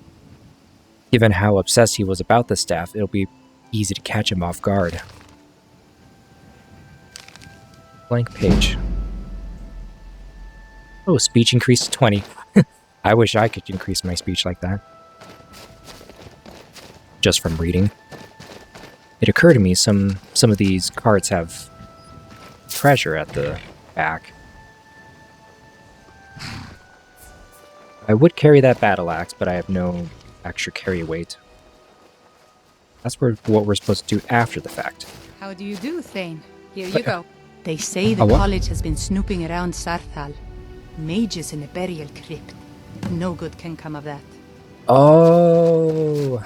Given how obsessed he was about the staff, it'll be easy to catch him off guard. Blank page. Oh, speech increased to 20. I wish I could increase my speech like that. Just from reading. It occurred to me some of these cards have treasure at the back. I would carry that battle axe, but I have no extra carry weight. That's what we're supposed to do after the fact. How do you do, Thane? Here you go. They say the college has been snooping around Sarthal. Mages in a burial crypt. No good can come of that. Oh,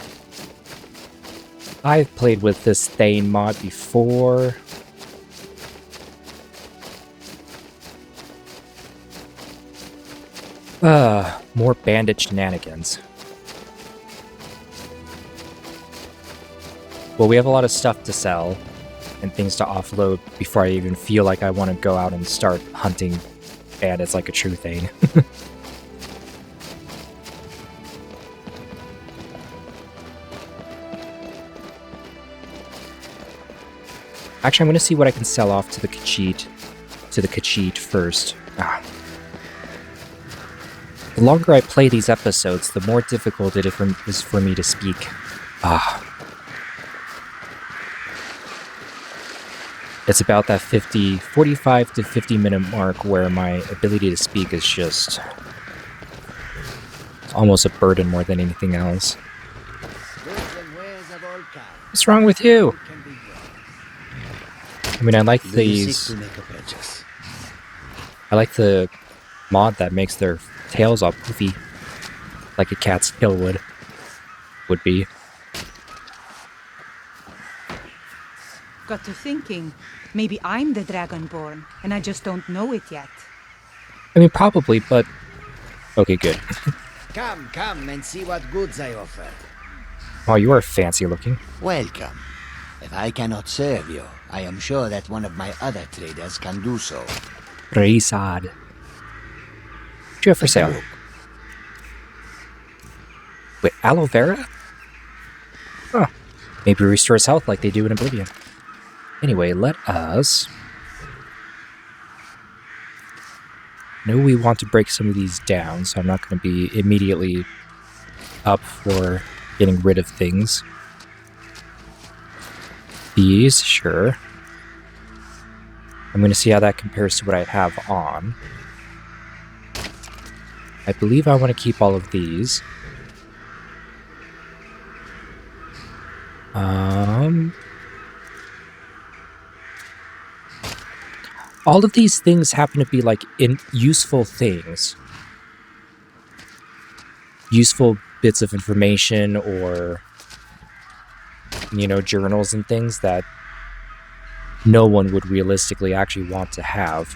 I've played with this Thane mod before. More bandit shenanigans. Well, we have a lot of stuff to sell and things to offload before I even feel like I want to go out and start hunting bandits like a true Thane. Actually, I'm going to see what I can sell off to the Khajiit first. The longer I play these episodes, the more difficult it is for me to speak. It's about that 45 to 50 minute mark where my ability to speak is just almost a burden more than anything else. What's wrong with you? I mean, I like these. I like the mod that makes their tails all poofy, like a cat's tail would be. Got to thinking, maybe I'm the Dragonborn, and I just don't know it yet. I mean, probably, but okay, good. Come and see what goods I offer. Oh, you are fancy looking. Welcome. If I cannot serve you, I am sure that one of my other traders can do so. Resad. What do you have for sale? Wait, aloe vera? Huh. Maybe restores health like they do in Oblivion. Anyway, let us... I know we want to break some of these down, so I'm not going to be immediately up for getting rid of things. These, sure. I'm going to see how that compares to what I have on. I believe I want to keep all of these. All of these things happen to be like useful things. Useful bits of information or, you know, journals and things that no one would realistically actually want to have.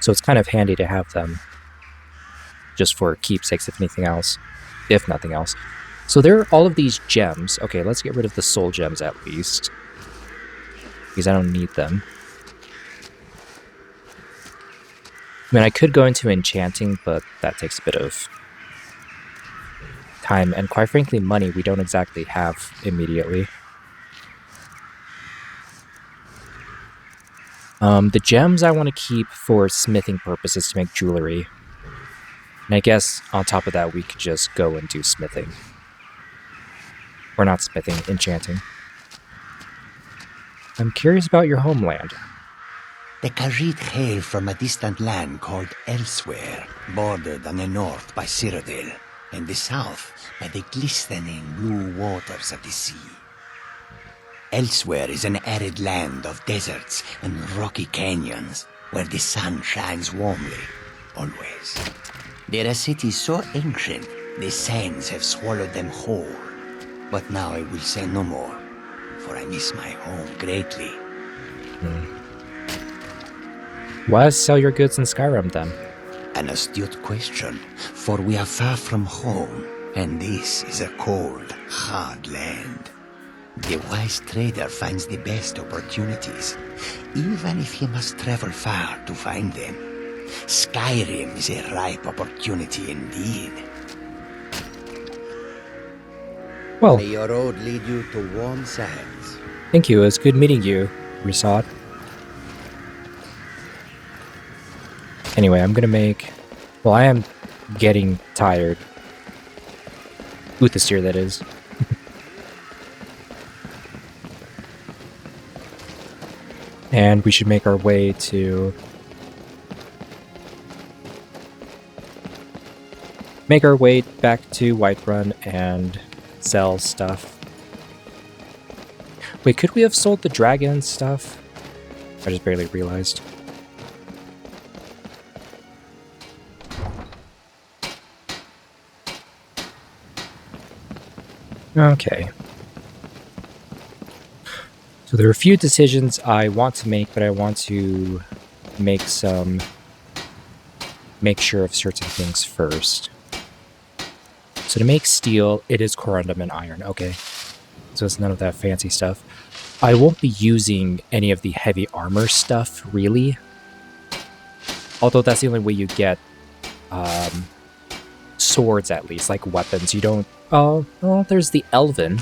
So it's kind of handy to have them just for keepsakes, if anything else. If nothing else. So there are all of these gems. Okay, let's get rid of the soul gems at least, because I don't need them. I mean, I could go into enchanting, but that takes a bit of time, and quite frankly, money we don't exactly have immediately. The gems I want to keep for smithing purposes to make jewelry. And I guess on top of that, we could just go and do smithing. Or not smithing, enchanting. I'm curious about your homeland. The Khajiit hail from a distant land called Elsewhere, bordered on the north by Cyrodiil, and the south by the glistening blue waters of the sea. Elsewhere is an arid land of deserts and rocky canyons, where the sun shines warmly, always. They're a city so ancient, the sands have swallowed them whole. But now I will say no more, for I miss my home greatly. Why sell your goods in Skyrim, then? An astute question, for we are far from home, and this is a cold, hard land. The wise trader finds the best opportunities, even if he must travel far to find them. Skyrim is a ripe opportunity indeed. Well, May your road lead you to warm sands. thank you. It was good meeting you, Risad. Anyway, I'm gonna make... Well, I am getting tired. Uthastyr, that is. And we should make our way to... Make our way back to Whiterun and sell stuff. Wait, could we have sold the dragon stuff? I just barely realized. Okay. So there are a few decisions I want to make, but I want to make sure of certain things first. So to make steel, it is corundum and iron. Okay. So it's none of that fancy stuff. I won't be using any of the heavy armor stuff, really. Although that's the only way you get swords, at least, like weapons. You don't... Oh, well, there's the Elven.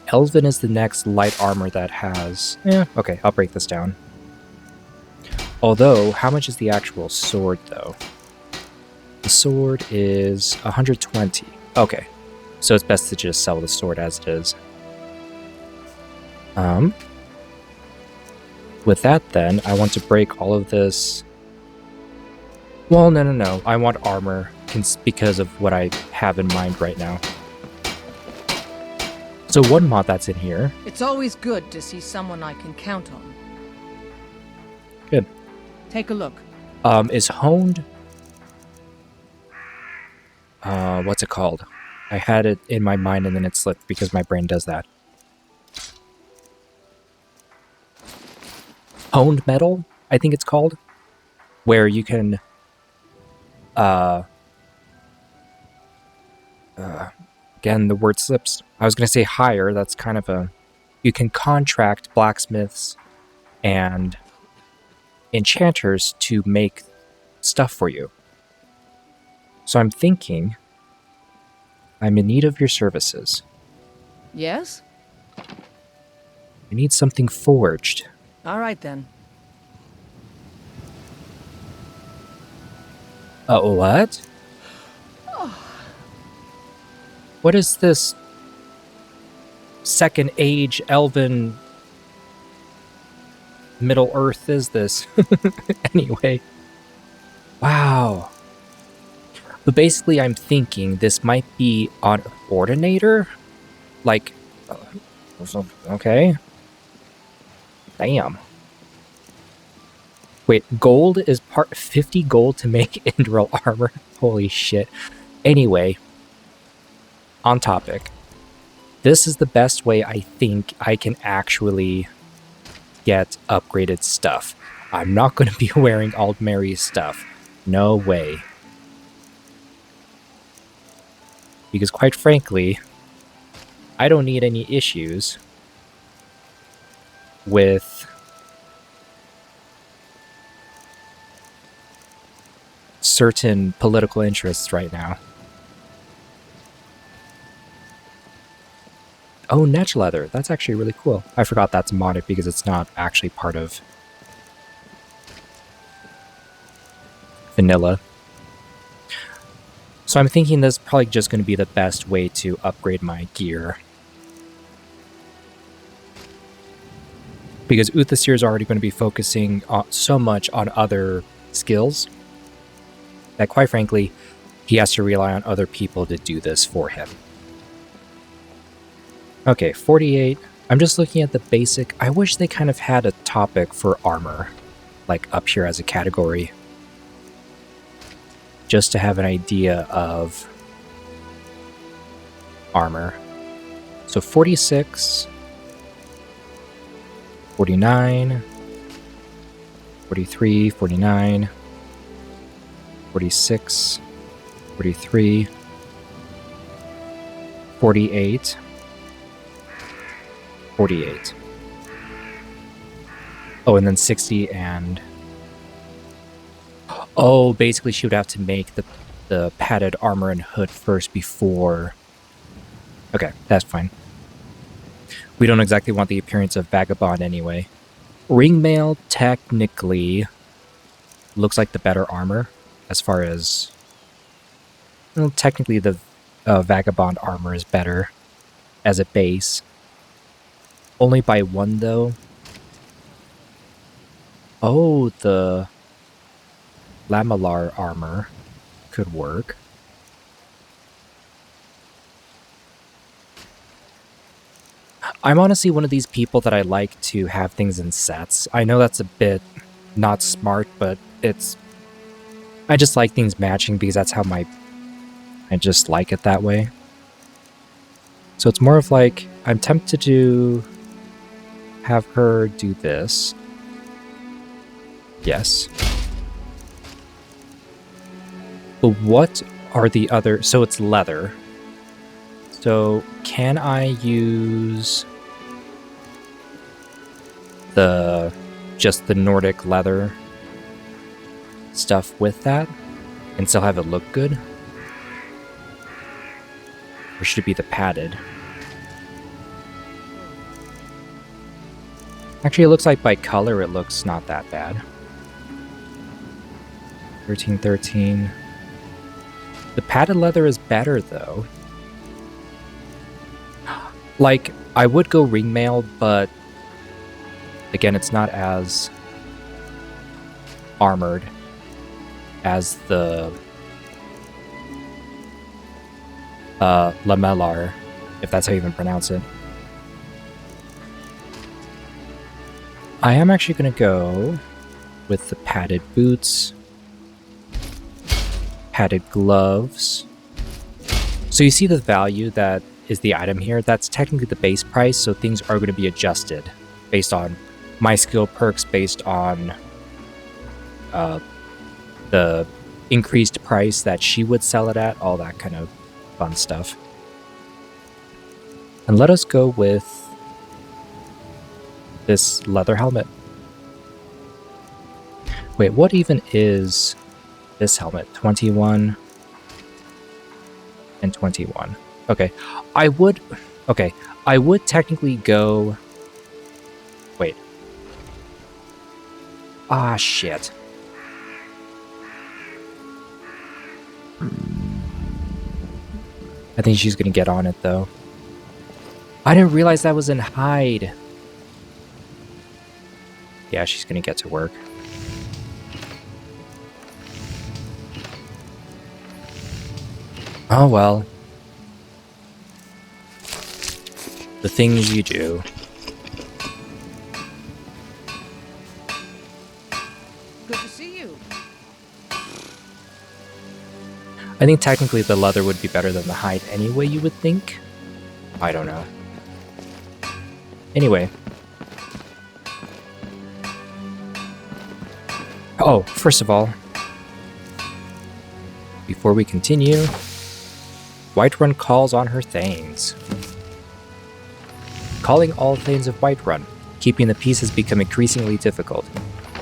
Elven is the next light armor that has... Yeah, okay, I'll break this down. Although, how much is the actual sword, though? The sword is 120. Okay, so it's best to just sell the sword as it is. With that, then, I want to break all of this... Well, no. I want armor because of what I have in mind right now. So one mod that's in here... It's always good to see someone I can count on. Good. Take a look. Is honed... what's it called? I had it in my mind and then it slipped because my brain does that. Honed metal, I think it's called. Where you can... again, the word slips. I was going to say hire. That's kind of a... You can contract blacksmiths and enchanters to make stuff for you. So I'm thinking I'm in need of your services. Yes? I need something forged. All right then. What? What is this second age elven Middle Earth is this? Anyway. Wow. But basically I'm thinking this might be an ordinator? Like, okay. Damn. Wait, gold is 50 gold to make Indral armor? Holy shit. Anyway, on topic. This is the best way I think I can actually get upgraded stuff. I'm not going to be wearing Aldmeri's stuff. No way. Because quite frankly, I don't need any issues with certain political interests right now. Oh, netch leather. That's actually really cool. I forgot that's modded because it's not actually part of vanilla. So I'm thinking this is probably just going to be the best way to upgrade my gear. Because Uthastyr is already going to be focusing so much on other skills that quite frankly, he has to rely on other people to do this for him. Okay, 48. I'm just looking at the basic. I wish they kind of had a topic for armor, like up here as a category. Just to have an idea of armor. So 46, 49, 43, 49, 46, 43, 48, 48. Oh, and then 60 and... Oh, basically she would have to make the padded armor and hood first before... Okay, that's fine. We don't exactly want the appearance of Vagabond anyway. Ringmail technically looks like the better armor as far as... Well, technically the Vagabond armor is better as a base. Only by one, though. Oh, the Lamellar armor could work. I'm honestly one of these people that I like to have things in sets. I know that's a bit not smart, but it's... I just like things matching because that's how I just like it that way. So it's more of like, I'm tempted to have her do this. Yes. But what are the other... So it's leather. So can I use just the Nordic leather stuff with that and still have it look good? Or should it be the padded? Actually, it looks like by color it looks not that bad. 1313. The padded leather is better though. Like, I would go ringmail, but again, it's not as armored as the Lamellar, if that's how you even pronounce it. I am actually going to go with the padded boots, padded gloves. So you see the value that is the item here? That's technically the base price, so things are going to be adjusted based on my skill perks, based on the increased price that she would sell it at, all that kind of fun stuff. And let us go with this leather helmet. Wait, what even is this helmet. 21 and 21. Okay. I would technically go... Wait. Ah, shit. I think she's gonna get on it, though. I didn't realize that was in hide. Yeah, she's gonna get to work. Oh well. The things you do. Good to see you. I think technically the leather would be better than the hide anyway, you would think. I don't know. Anyway. Oh, first of all, before we continue, Whiterun calls on her Thanes. Calling all Thanes of Whiterun, keeping the peace has become increasingly difficult.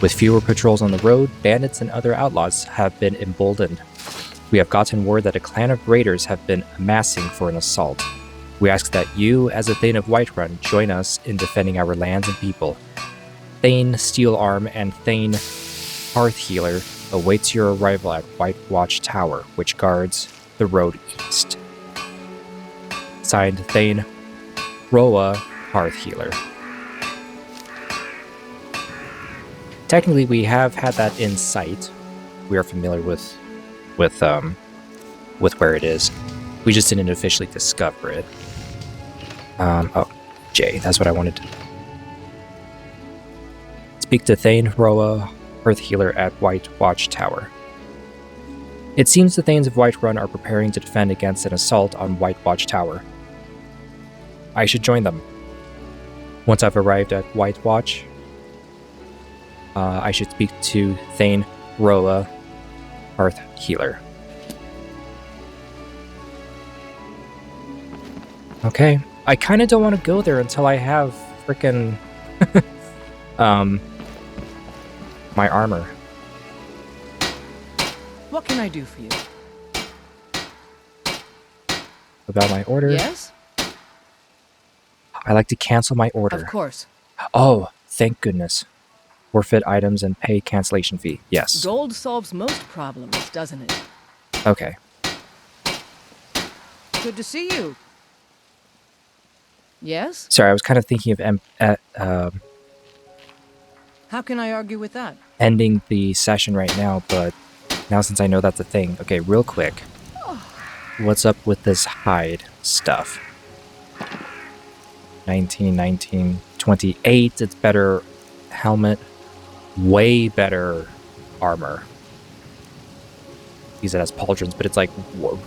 With fewer patrols on the road, bandits and other outlaws have been emboldened. We have gotten word that a clan of raiders have been amassing for an assault. We ask that you, as a Thane of Whiterun, join us in defending our lands and people. Thane Steelarm and Thane Hearthhealer awaits your arrival at White Watch Tower, which guards the road east. Signed, Thane Roa Hearthhealer. Technically, we have had that in sight. We are familiar with where it is. We just didn't officially discover it. Oh, J, that's what I wanted to... Speak to Thane Roa Hearthhealer at White Watch Tower. It seems the Thanes of Whiterun are preparing to defend against an assault on White Watch Tower. I should join them. Once I've arrived at White Watch, I should speak to Thane Roa Hearthhealer. Okay. I kind of don't want to go there until I have frickin' my armor. What can I do for you? About my order? Yes? I like to cancel my order. Of course. Oh, thank goodness. Forfeit items and pay cancellation fee. Yes. Gold solves most problems, doesn't it? Okay. Good to see you. Yes? Sorry, I was kind of thinking of How can I argue with that? ending the session right now, but now since I know that's a thing. Okay, real quick. What's up with this hide stuff? 19, 19, 28. It's better helmet. Way better armor. Use it as pauldrons, but it's like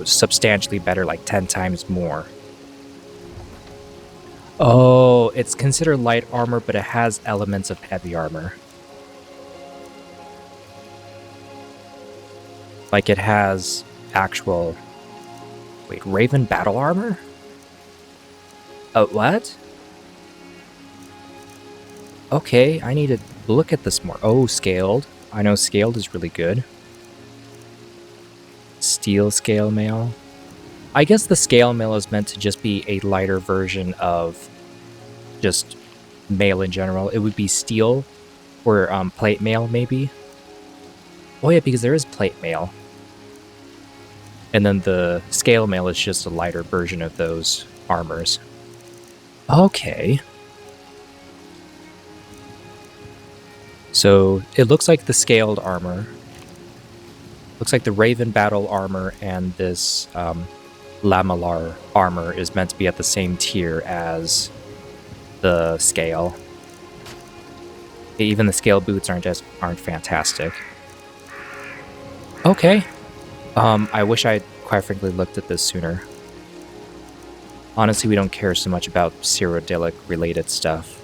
substantially better, like 10 times more. Oh, it's considered light armor, but it has elements of heavy armor. Like it has actual... Wait, Raven battle armor? What? Okay, I need to look at this more. Oh, scaled. I know scaled is really good. Steel scale mail. I guess the scale mail is meant to just be a lighter version of just mail in general. It would be steel or plate mail, maybe. Oh yeah, because there is plate mail. And then the scale mail is just a lighter version of those armors. Okay. So it looks like the scaled armor. Looks like the Raven battle armor and this Lamellar armor is meant to be at the same tier as the scale. Even the scale boots aren't fantastic. Okay. I wish I'd quite frankly looked at this sooner. Honestly, we don't care so much about Cyrodiilic related stuff.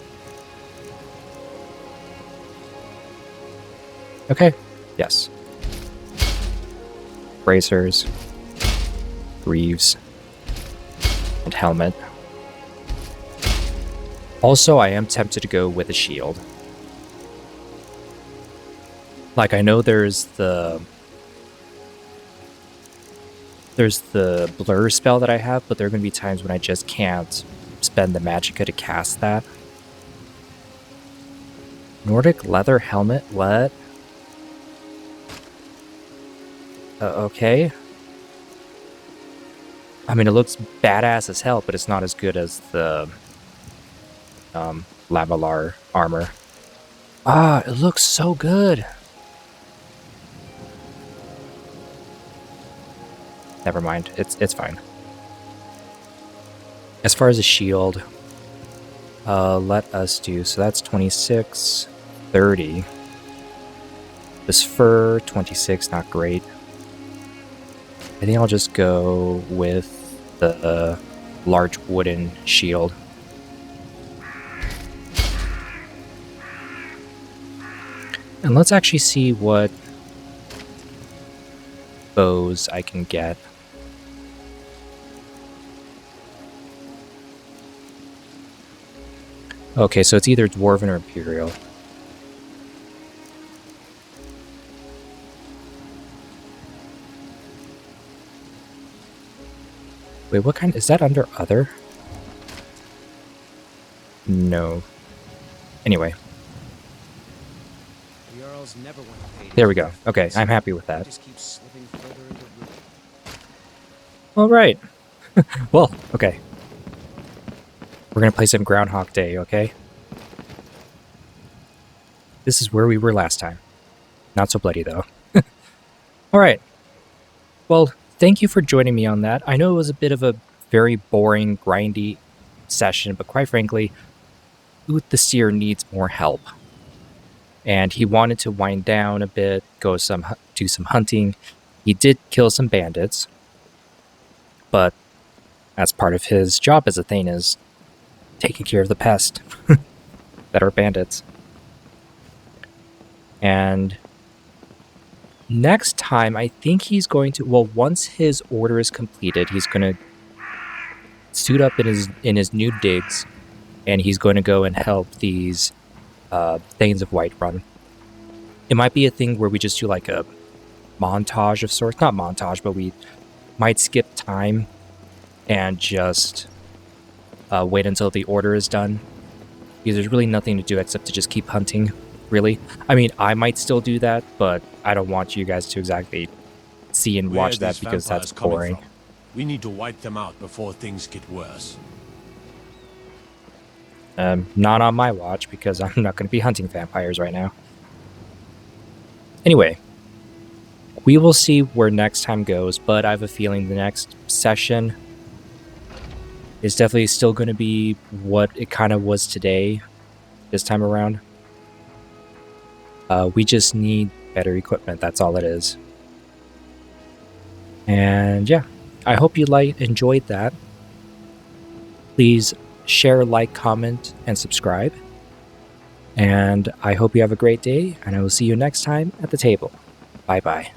Okay. Yes. Bracers, greaves, and helmet. Also, I am tempted to go with a shield. Like, I know there's the there's the blur spell that I have, but there are going to be times when I just can't spend the magicka to cast that. Nordic leather helmet? What? Okay. I mean, it looks badass as hell, but it's not as good as the Lavalar armor. Ah, it looks so good. Never mind. It's fine. As far as a shield, let us do, so that's 26, 30. This fur, 26, not great. I think I'll just go with the large wooden shield. And let's actually see what bows I can get. Okay, so it's either Dwarven or Imperial. Wait, what kind? Is that under other? No. Anyway. There we go. Okay, I'm happy with that. All right. Well, okay. We're gonna play some Groundhog Day, okay? This is where we were last time. Not so bloody, though. All right. Well, thank you for joining me on that. I know it was a bit of a very boring, grindy session, but quite frankly, Uthastyr needs more help. And he wanted to wind down a bit, do some hunting. He did kill some bandits, but that's part of his job as a Thane, is taking care of the pest that are bandits. And next time, I think he's going to, well, once his order is completed, he's going to suit up in his new digs, and he's going to go and help these Thanes of Whiterun. It might be a thing where we just do like a montage of sorts. Not montage, but we might skip time and just wait until the order is done. Because there's really nothing to do except to just keep hunting, really. I mean, I might still do that, but I don't want you guys to exactly see and watch that because that's boring. We need to wipe them out before things get worse. Not on my watch, because I'm not going to be hunting vampires right now. Anyway, we will see where next time goes, but I have a feeling the next session is definitely still going to be what it kind of was today, this time around. We just need better equipment, that's all it is. And yeah, I hope you enjoyed that. Please share, like, comment, and subscribe. And I hope you have a great day, and I will see you next time at the table. Bye-bye.